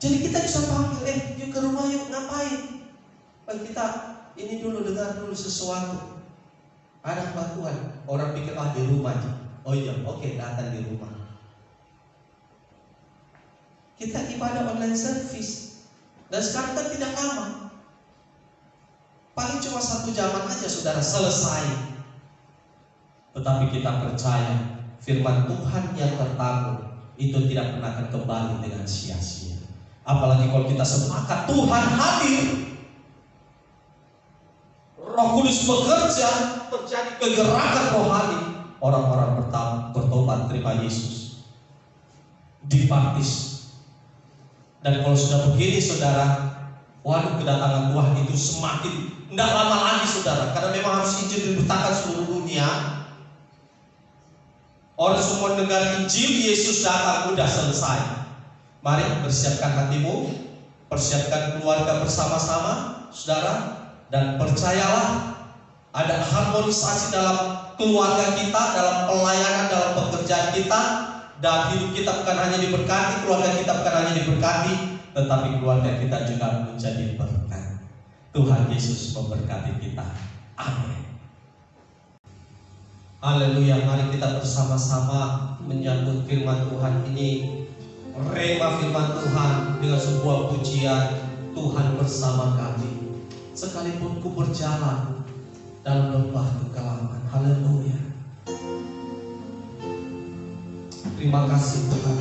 Jadi kita bisa panggil, yuk ke rumah yuk, ngapain? Bagi kita ini dulu, dengar dulu sesuatu. Ada hamba Tuhan. Orang pikir di rumah aja. Oh iya, oke, datang di rumah. Kita ibadah online service, dan sekarang kan tidak lama, paling cuma 1 jaman aja saudara selesai. Tetapi kita percaya firman Tuhan yang tertabur itu tidak pernah akan kembali dengan sia-sia. Apalagi kalau kita sepakat Tuhan hadir, Roh Kudus bekerja, terjadi kegerakan rohani, orang-orang bertobat, terima Yesus, dibaptis. Dan kalau sudah begini saudara, waduh, kedatangan Tuhan itu semakin tidak lama lagi saudara, karena memang harus Injil diberitakan seluruh dunia. Orang semua dengar Injil, Yesus datang, udah selesai. Mari persiapkan hatimu, persiapkan keluarga bersama-sama saudara, dan percayalah ada harmonisasi dalam keluarga kita, dalam pelayanan, dalam pekerjaan kita. Dan hidup kita bukan hanya diberkati, keluarga kita bukan hanya diberkati, tetapi keluarga kita juga menjadi berkat. Tuhan Yesus memberkati kita. Amin. Haleluya. Mari kita bersama-sama menyambut firman Tuhan ini, rema firman Tuhan dengan sebuah pujian. Tuhan bersama kami, sekalipun ku berjalan dalam lembah kekelaman. Haleluya. Terima kasih Tuhan.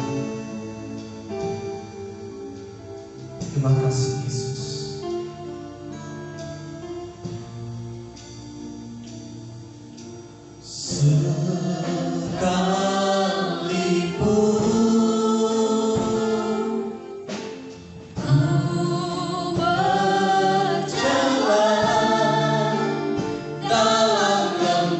Terima kasih Yesus. Sekalipun ku berjalan dalam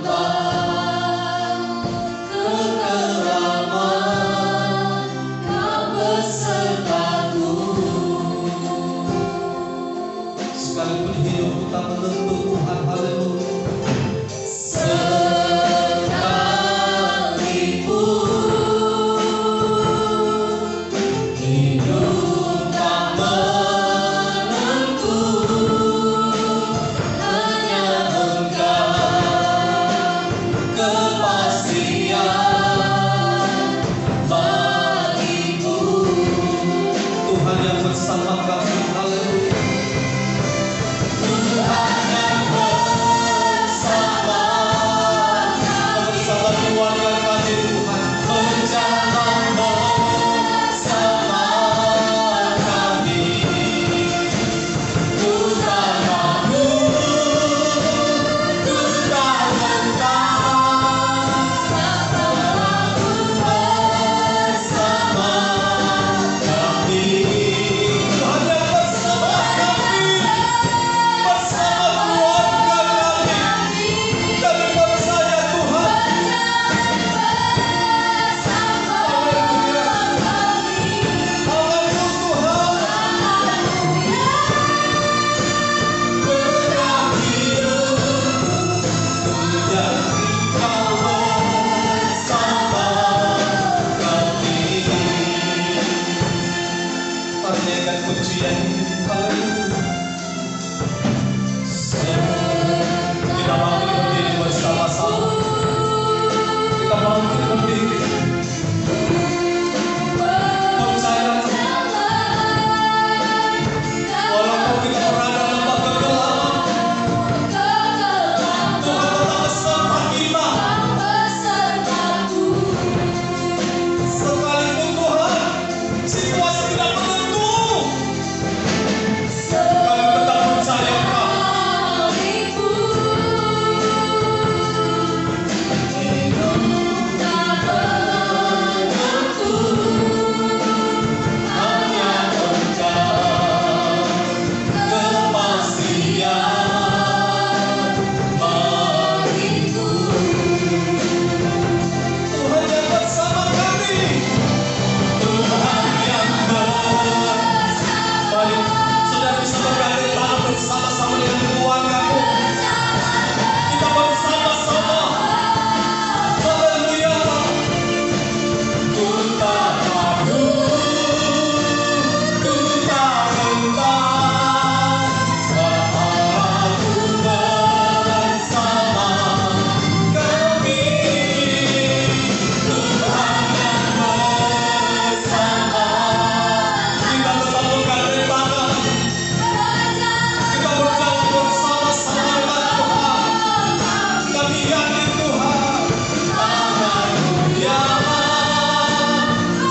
Yakin Tuhan, tanganmu yang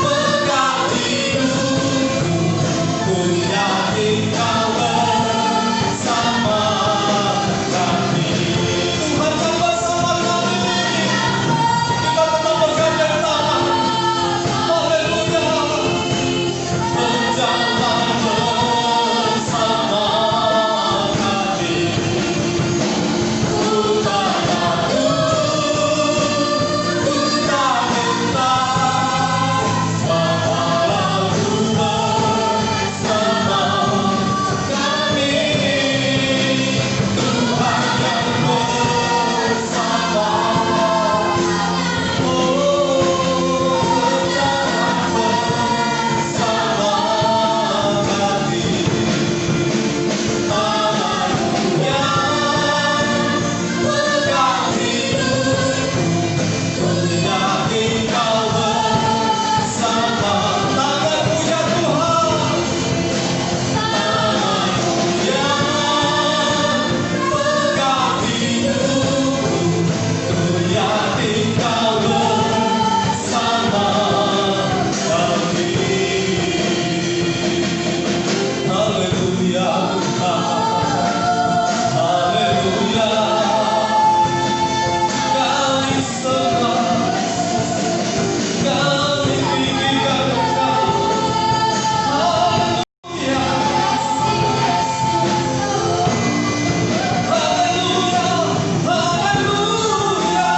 pegang hidupku, ku yakin Kau bersama kami. Tuhan yang bersama kami, kita tetap bergandeng tangan. Haleluya, berjalan bersama kami. Ku tak takut, ku tak gentar, bawalah ku bersama kami. Tuhan yang bersama, oh berjalan bersama kami. Tanganmu yang pegang hidupku, ku yakin Kau bersama. Tanganmu ya Tuhan, tanganmu yang pegang hidupku, ku yakin Kau bersama kami. Haleluya, haleluya, kami sembah, kami tinggikan Engkau. Haleluya, haleluya, haleluya,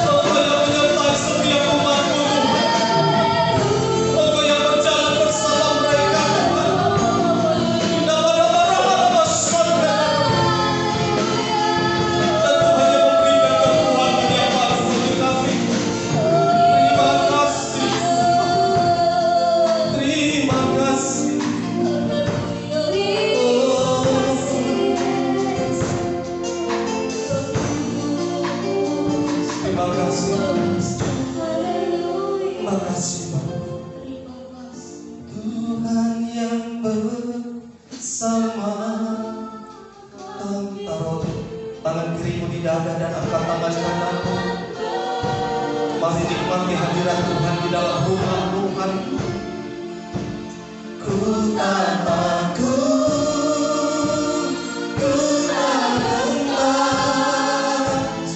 Engkau yang menyertai setiap umat-Mu, Engkau yang berjalan bersama mereka, Tuhan. Dan Tuhan yang memberikan kekuatan yang baru untuk kami. Terima kasih, terima kasih. Terima kasih, terima kasih Bapa. Tuhan yang bersama. Taruh tangan kirimu di dada dan angkat tangan kananmu. Mari nikmati hadirat Tuhan di dalam rumah Tuhan. Ku tak takut, ku tak gentar,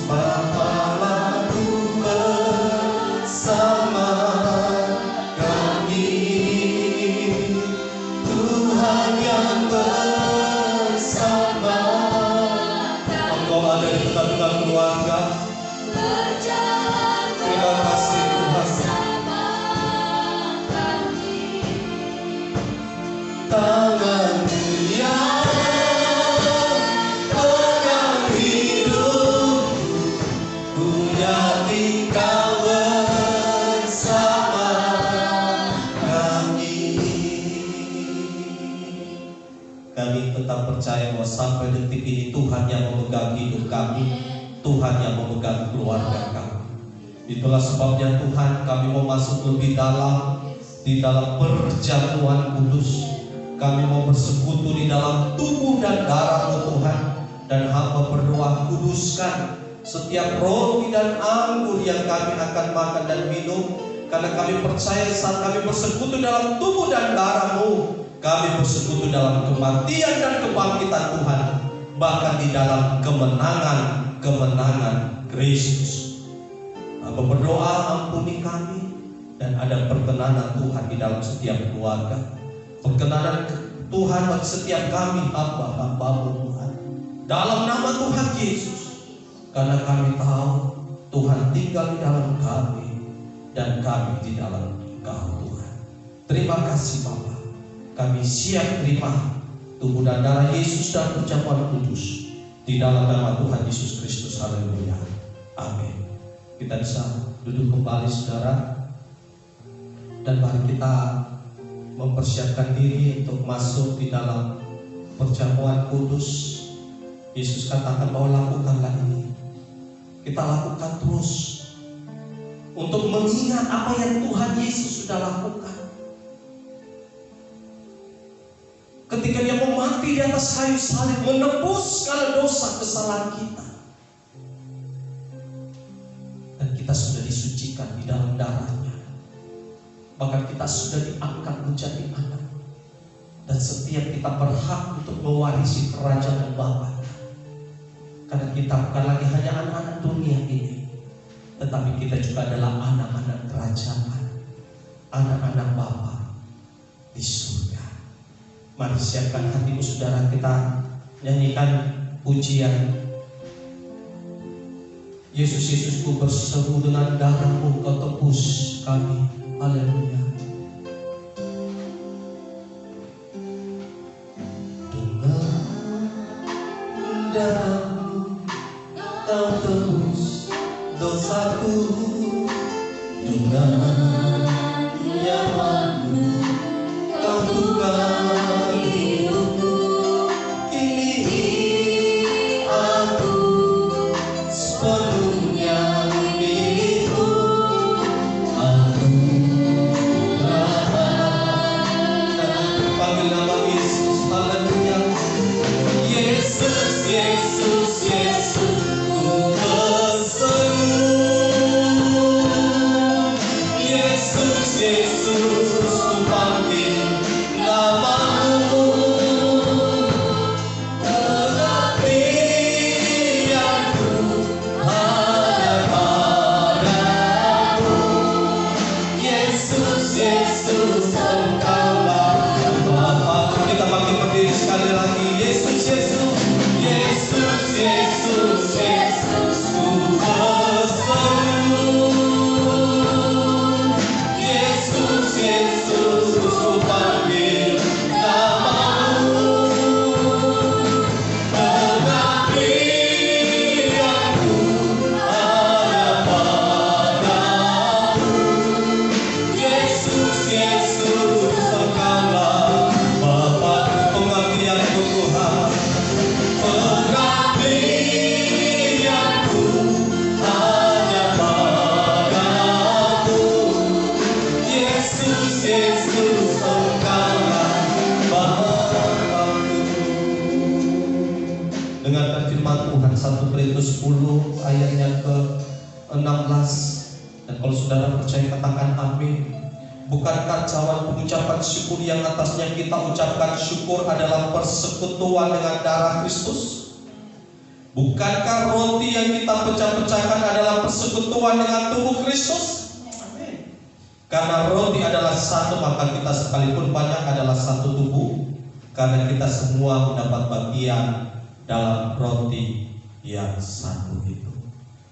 bawalah ku bersama kami. Tuhan yang bersama. Engkau ada di tengah-tengah keluarga. Terima kasih Tuhan. Tanganmu yang pegang hidupku, ku yakin Kau bersama kami. Kami tetap percaya bahwa sampai detik ini Tuhan yang memegang hidup kami, Tuhan yang memegang keluarga kami. Itulah sebabnya Tuhan, kami mau masuk lebih dalam di dalam perjamuan kudus. Kami mau bersekutu di dalam tubuh dan darah-Mu Tuhan. Dan hamba berdoa, kuduskan setiap roti dan anggur yang kami akan makan dan minum. Karena kami percaya saat kami bersekutu dalam tubuh dan darah-Mu, kami bersekutu dalam kematian dan kebangkitan Tuhan. Bahkan di dalam kemenangan Kristus. Hamba berdoa, ampuni kami. Dan ada perkenanan Tuhan di dalam setiap keluarga. Perkenanan Tuhan bagi setiap kami hamba-hamba-Mu Tuhan. Dalam nama Tuhan Yesus. Karena kami tahu Tuhan tinggal di dalam kami. Dan kami di dalam Engkau Tuhan. Terima kasih Bapa. Kami siap terima tubuh dan darah Yesus dan perjamuan kudus. Di dalam nama Tuhan Yesus Kristus. Haleluya. Amin. Kita bisa duduk kembali saudara. Dan mari kita mempersiapkan diri untuk masuk di dalam perjamuan kudus. Yesus katakan bahwa lakukanlah ini. Kita lakukan terus untuk mengingat apa yang Tuhan Yesus sudah lakukan. Ketika dia mau mati di atas kayu salib, menebus segala dosa kesalahan kita. Dan kita sudah disucikan di dalam darahnya. Bahkan kita sudah diangkat menjadi anak. Dan setiap kita berhak untuk mewarisi kerajaan Bapa. Karena kita bukan lagi hanya anak-anak dunia ini, tetapi kita juga adalah anak-anak kerajaan, anak-anak Bapa di surga. Mari siapkan hatimu saudara, kita nyanyikan pujian. Yesus, Yesusku berseru, dengan darahmu kau tebus kami. Haleluya. Dengan darahmu kau tebus dosaku, dengan nyawamu kau tukar hidupku. Kini aku sepenuhnya milikmu. Aku panggil nama Yesus, haleluya. Yesus, Yesus, Yesus, ku berseru. Yesus, Yesus, ku panggil namamu. Pengabdianku hanya padamu. Yesus, Yesus, Engkaulah Bapa. Kita bangkit berdiri sekali lagi. Yesus, Yesus, Yesus, Yesus, Yesus, ku berseru. Yesus, Yesus, ku panggil namamu. Pengabdianku hanya padamu. Yesus, Yesus, Engkaulah Bapa. Pengabdianku Tuhan, pengabdianku hanya padamu. Yesus, Yesus, Engkaulah Bapa-Ku. Dengarkan firman Tuhan 1 Korintus 10 ayat yang ke-16. Dan kalau saudara percaya katakan amin. Bukankah cawan pengucapan syukur yang atasnya kita ucapkan syukur adalah persekutuan dengan darah Kristus? Bukankah roti yang kita pecah-pecahkan adalah persekutuan dengan tubuh Kristus? Amin. Karena roti adalah satu, maka kita sekalipun banyak adalah satu tubuh. Karena kita semua mendapat bagian dalam roti yang satu itu.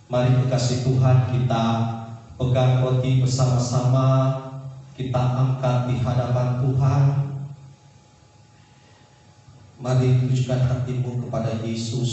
Mari kekasih Tuhan, kita pegang roti bersama-sama. Kita angkat di hadapan Tuhan. Mari tujukan hatimu kepada Yesus.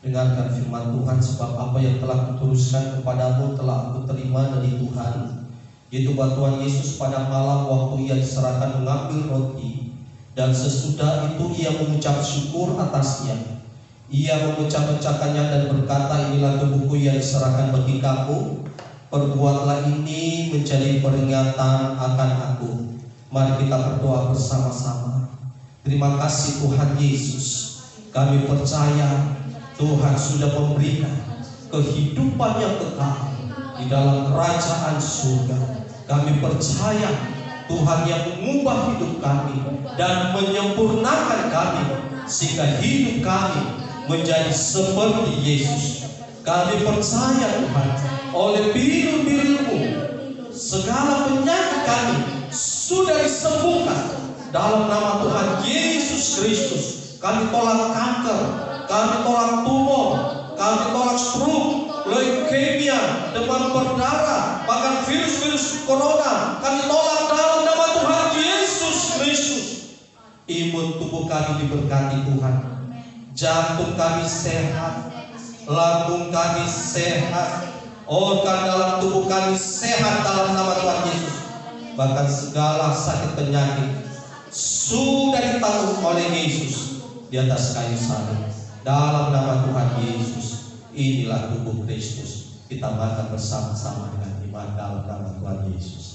Dengarkan firman Tuhan, sebab apa yang telah kuturuskan kepadamu telah aku terima dari Tuhan, yaitu bahwa Tuhan Yesus pada malam waktu ia diserahkan mengambil roti, dan sesudah itu ia mengucap syukur atasnya. Ia memecah-mecahkannya dan berkata, inilah tubuhku yang diserahkan bagi kamu. Perbuatlah ini menjadi peringatan akan aku. Mari kita berdoa bersama-sama. Terima kasih Tuhan Yesus. Kami percaya Tuhan sudah memberikan kehidupan yang kekal di dalam kerajaan surga. Kami percaya Tuhan yang mengubah hidup kami dan menyempurnakan kami, sehingga hidup kami menjadi seperti Yesus. Kami percaya Tuhan, oleh biru-biru-Mu segala penyakit kami sudah disembuhkan dalam nama Tuhan Yesus Kristus. Kami tolak kanker, kami tolak tumor, kami tolak stroke, leukemia, demam berdarah, bahkan virus-virus corona. Kami tolak dalam nama Tuhan Yesus Kristus. Imun tubuh kami diberkati Tuhan. Jantung kami sehat, lambung kami sehat, organ dalam tubuh kami sehat dalam nama Tuhan Yesus. bahkan segala sakit penyakit sudah ditanggung oleh Yesus di atas kayu salib. Dalam nama Tuhan Yesus, inilah tubuh Kristus. Kita makan bersama-sama dengan iman dalam nama Tuhan Yesus.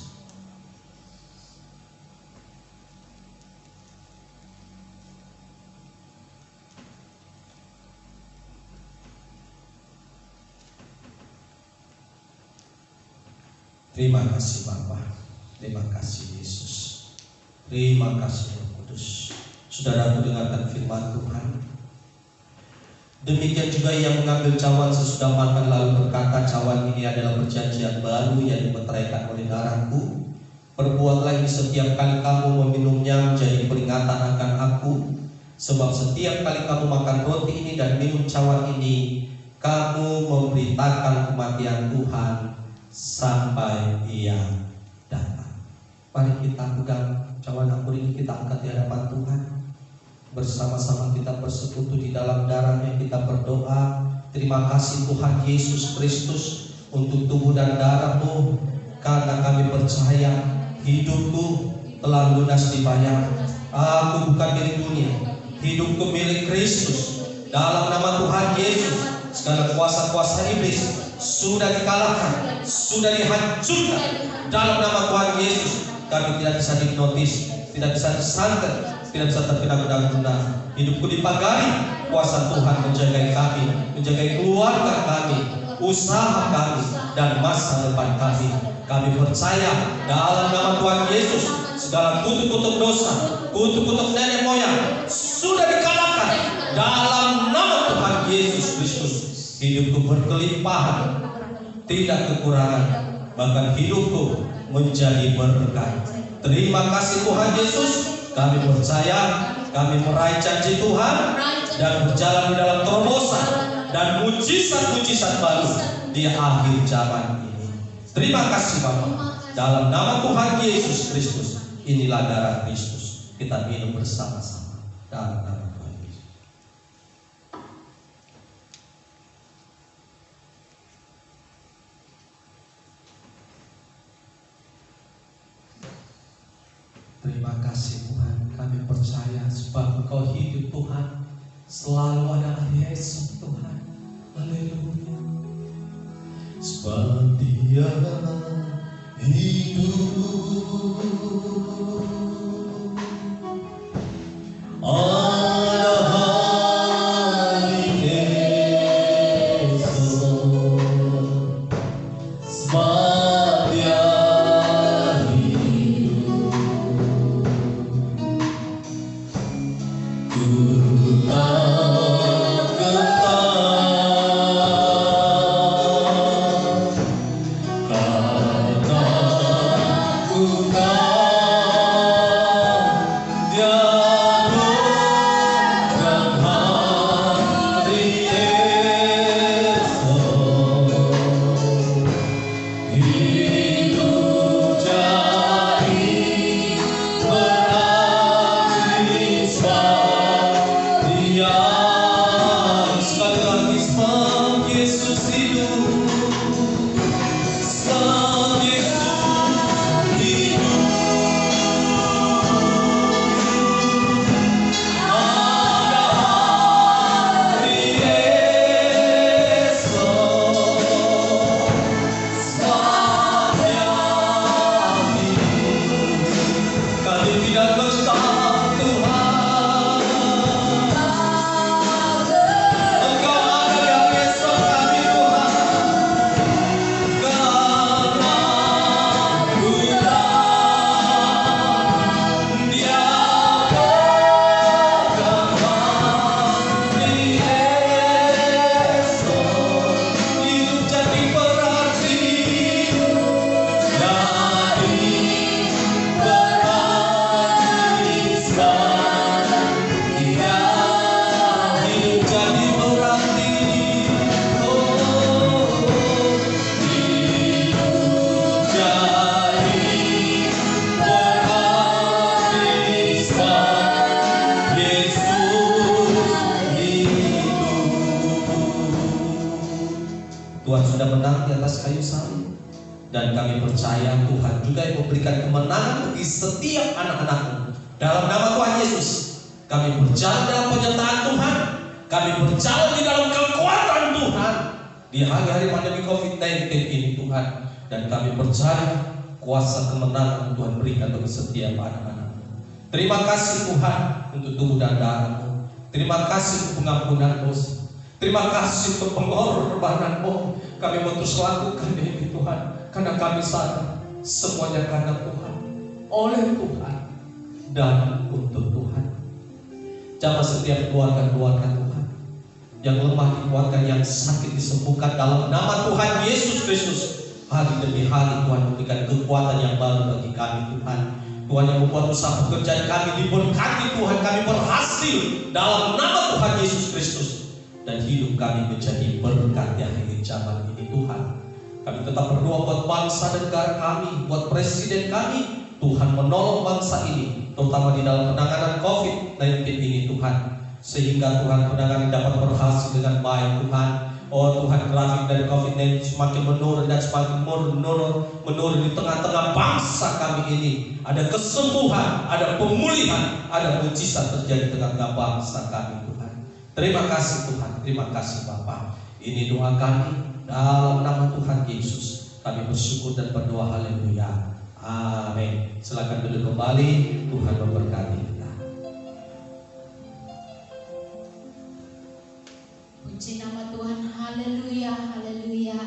Terima kasih Bapa, terima kasih Yesus, terima kasih Roh Kudus. Saudara, dengarkan firman Tuhan. Demikian juga ia mengambil cawan sesudah makan lalu berkata, cawan ini adalah perjanjian baru yang dimeteraikan oleh darahku. Perbuatlah ini setiap kali kamu meminumnya menjadi peringatan akan aku. Sebab setiap kali kamu makan roti ini dan minum cawan ini, kamu memberitakan kematian Tuhan sampai ia datang. Mari kita pegang cawan akur ini, kita angkat di hadapan Tuhan. Bersama-sama kita bersekutu di dalam darahnya, kita berdoa. Terima kasih Tuhan Yesus Kristus untuk tubuh dan darah-Mu, karena kami percaya hidupku telah lunas dibayar. Aku bukan milik dunia, hidupku milik Kristus. Dalam nama Tuhan Yesus, segala kuasa-kuasa iblis sudah dikalahkan, sudah dihancurkan. Dalam nama Tuhan Yesus, kami tidak bisa dihipnotis, tidak bisa disantet, tidak bisa terkena undang-undang. Hidupku dipagari, kuasa Tuhan menjagai kami, menjagai keluarga kami, usaha kami, dan masa depan kami. Kami percaya dalam nama Tuhan Yesus, segala kutuk-kutuk dosa, kutuk-kutuk nenek moyang sudah dikalahkan. Dalam nama Tuhan Yesus Kristus, hidupku berkelimpahan, tidak kekurangan, bahkan hidupku menjadi berkat. Terima kasih Tuhan Yesus. Kami percaya, kami meraih janji Tuhan dan berjalan di dalam terobosan dan mujizat-mujizat baru di akhir zaman ini. Terima kasih Bapak. Dalam nama Tuhan Yesus Kristus, inilah darah Kristus. Kita minum bersama-sama dalam nama Tuhan Yesus. Terima kasih Tuhan, kami percaya sebab Engkau hidup Tuhan. Selalu ada hari esok Tuhan. Haleluya. Sebab Dia hidup, ada hari esok. Sebab Dia Tuhan sudah menang di atas kayu salib. Dan kami percaya Tuhan juga yang memberikan kemenangan bagi setiap anak-anak-Mu. Dalam nama Tuhan Yesus, kami berjalan dalam penyertaan Tuhan. Kami berjalan di dalam kekuatan Tuhan di hari-hari pandemi COVID-19 ini Tuhan. Dan kami percaya kuasa kemenangan Tuhan berikan bagi setiap anak-anak-Mu. Terima kasih Tuhan untuk tubuh dan darah-Mu. Terima kasih untuk pengampunan dosa. Terima kasih untuk pengorbanan-Mu. Kami mau terus lakukan ini Tuhan, karena kami sadar semuanya karena Tuhan, oleh Tuhan, dan untuk Tuhan. Jamah setiap keluarga-keluarga Tuhan yang lemah dikuatkan, yang sakit disembuhkan dalam nama Tuhan Yesus Kristus. Hari demi hari Tuhan memberikan kekuatan yang baru bagi kami Tuhan. Tuhan yang membuat usaha pekerjaan kami diberkati Tuhan. Kami berhasil dalam nama Tuhan Yesus Kristus. Dan hidup kami menjadi berkat di akhir zaman ini Tuhan. Kami tetap berdoa buat bangsa dan negara kami, buat presiden kami. Tuhan menolong bangsa ini, terutama di dalam penanganan COVID-19 ini Tuhan. Sehingga Tuhan penanganan dapat berhasil dengan baik Tuhan. Oh Tuhan, grafik dari COVID-19 semakin menurun dan semakin menurun di tengah-tengah bangsa kami ini. Ada kesembuhan, ada pemulihan, ada mujizat terjadi di tengah-tengah bangsa kami Tuhan. Terima kasih Tuhan, terima kasih Bapa. Ini doa kami dalam nama Tuhan Yesus. Kami bersyukur dan berdoa, haleluya. Amin. Silakan duduk kembali. Tuhan memberkati kita. Puji nama Tuhan, haleluya, haleluya.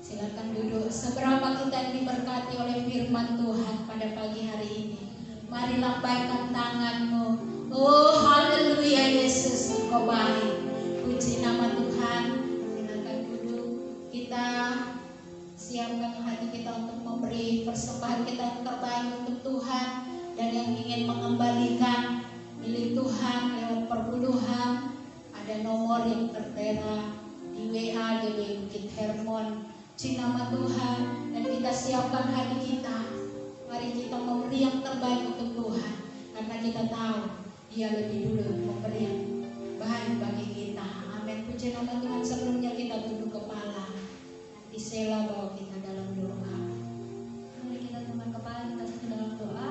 Silakan duduk. Seberapa kita diberkati oleh firman Tuhan pada pagi hari ini. Mari lambaikan tanganmu. Oh haleluya, Yesus Engkau baik. Puji nama Tuhan. Silakan duduk. Kita siapkan hati kita untuk memberi persembahan kita yang terbaik untuk Tuhan, dan yang ingin mengembalikan milik Tuhan lewat perpuluhan. Ada nomor yang tertera di WA dari Bukit Hermon. Puji nama Tuhan. Dan kita siapkan hati kita. Mari kita memberi yang terbaik untuk Tuhan, karena kita tahu Dia lebih dulu memberi yang baik bagi kita. Amin. Puji nama Tuhan. Sebelumnya kita tunduk kepala, nanti Sela bawa kita dalam doa. Mari kita tunduk kepala, kita tutup dalam doa.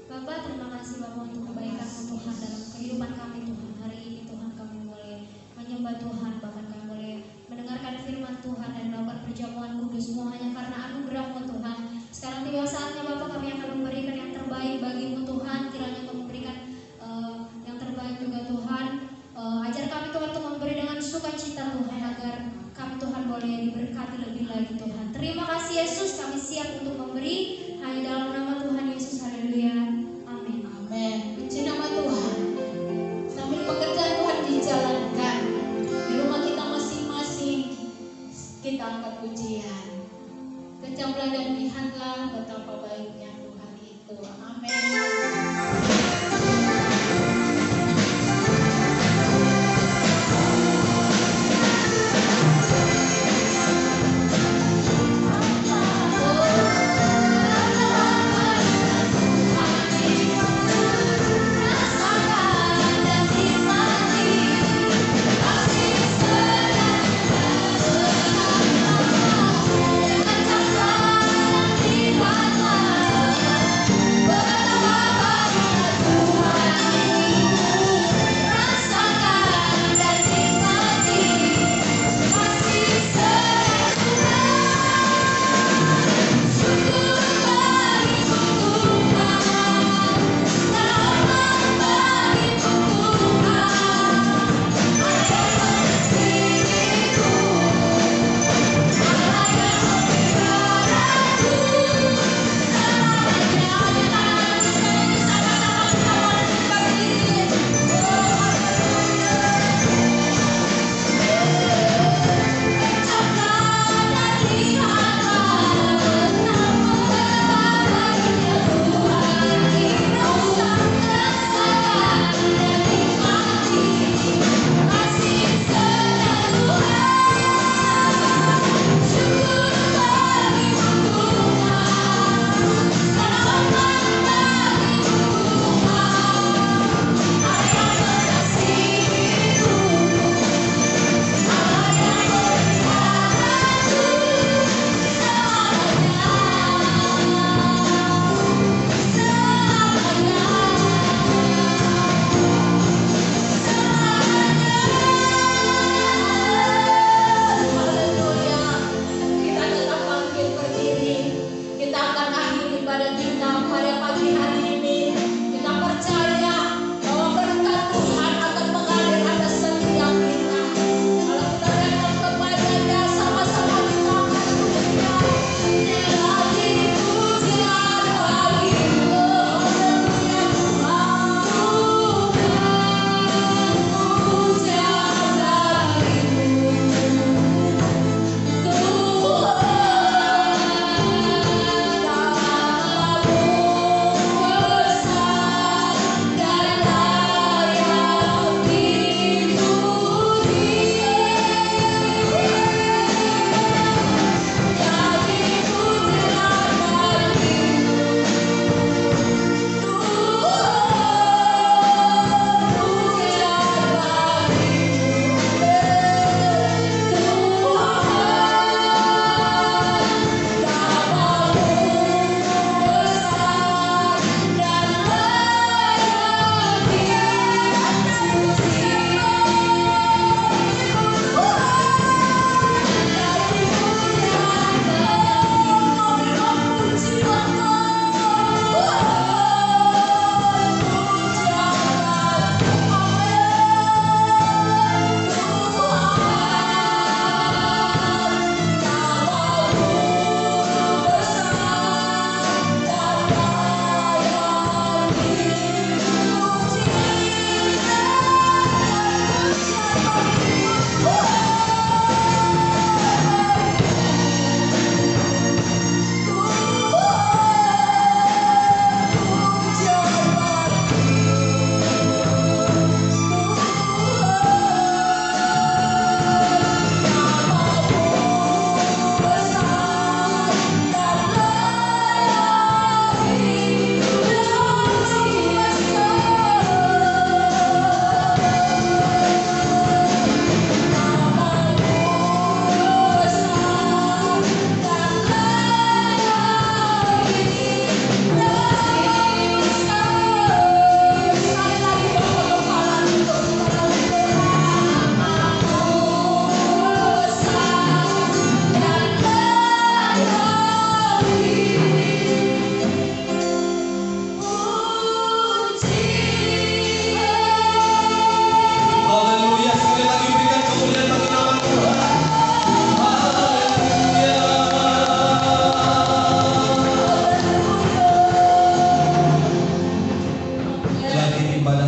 Bapa, terima kasih Bapa untuk kebaikan-Mu Tuhan dalam kehidupan kami Tuhan. Hari ini Tuhan kami boleh menyembah Tuhan, bahkan kami boleh mendengarkan firman Tuhan dan melakukan perjamuan kudus, semua hanya karena anugerah-Mu Tuhan. Sekarang tiba saatnya Bapa, kami akan memberikan yang terbaik bagi-Mu Tuhan. Kiranya Kau memberikan yang terbaik juga Tuhan. Ajar kami Tuhan untuk memberi dengan sukacita Tuhan, agar kami Tuhan boleh diberkati lebih lagi Tuhan. Terima kasih Yesus, kami siap untuk memberi hanya dalam nama Tuhan Yesus. Haleluya. Amin. Amin.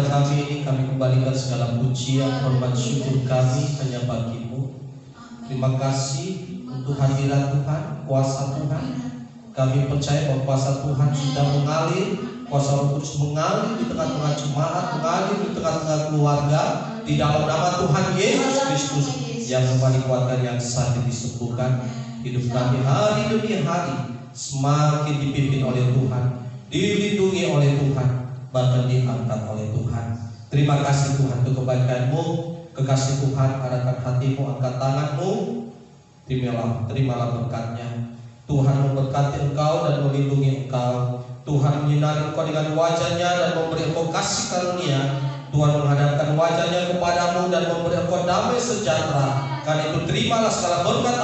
kami ini kami kembalikan segala pujian, hormat, syukur kami hanya bagi-Mu. Terima kasih untuk hadirat Tuhan, kuasa Tuhan. Kami percaya bahwa kuasa Tuhan sudah mengalir, kuasa Roh Kudus mengalir di tengah-tengah jemaat, mengalir di tengah-tengah keluarga, di dalam nama Tuhan Yesus Kristus yang kembali kuatkan, yang sakit disembuhkan. Hidup kami hari demi hari semakin dipimpin oleh Tuhan, dilindungi oleh Tuhan, bahkan diangkat oleh Tuhan. Terima kasih Tuhan untuk kebaikan-Mu, kekasih Tuhan, arahkan hatimu, angkat tanganmu, terimalah berkatnya. Tuhan memberkati engkau dan melindungi engkau. Tuhan menyinari engkau dengan wajahnya dan memberi engkau kasih karunia. Tuhan menghadapkan wajahnya kepadamu dan memberi engkau damai sejahtera. Karena itu terimalah segala berkat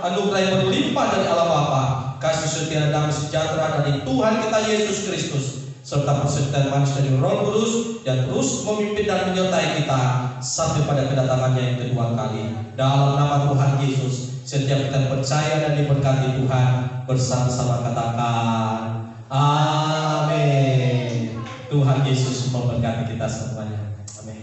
anugerah yang berlimpah dari Allah Bapa, kasih setia dan damai sejahtera dari Tuhan kita Yesus Kristus, serta persertaan manis dari Roh Kudus yang terus memimpin dan menyertai kita sampai pada kedatangannya yang kedua kali. Dalam nama Tuhan Yesus, setiap kita percaya dan diberkati Tuhan, bersama-sama katakan amin. Tuhan Yesus memberkati kita semuanya. Amin.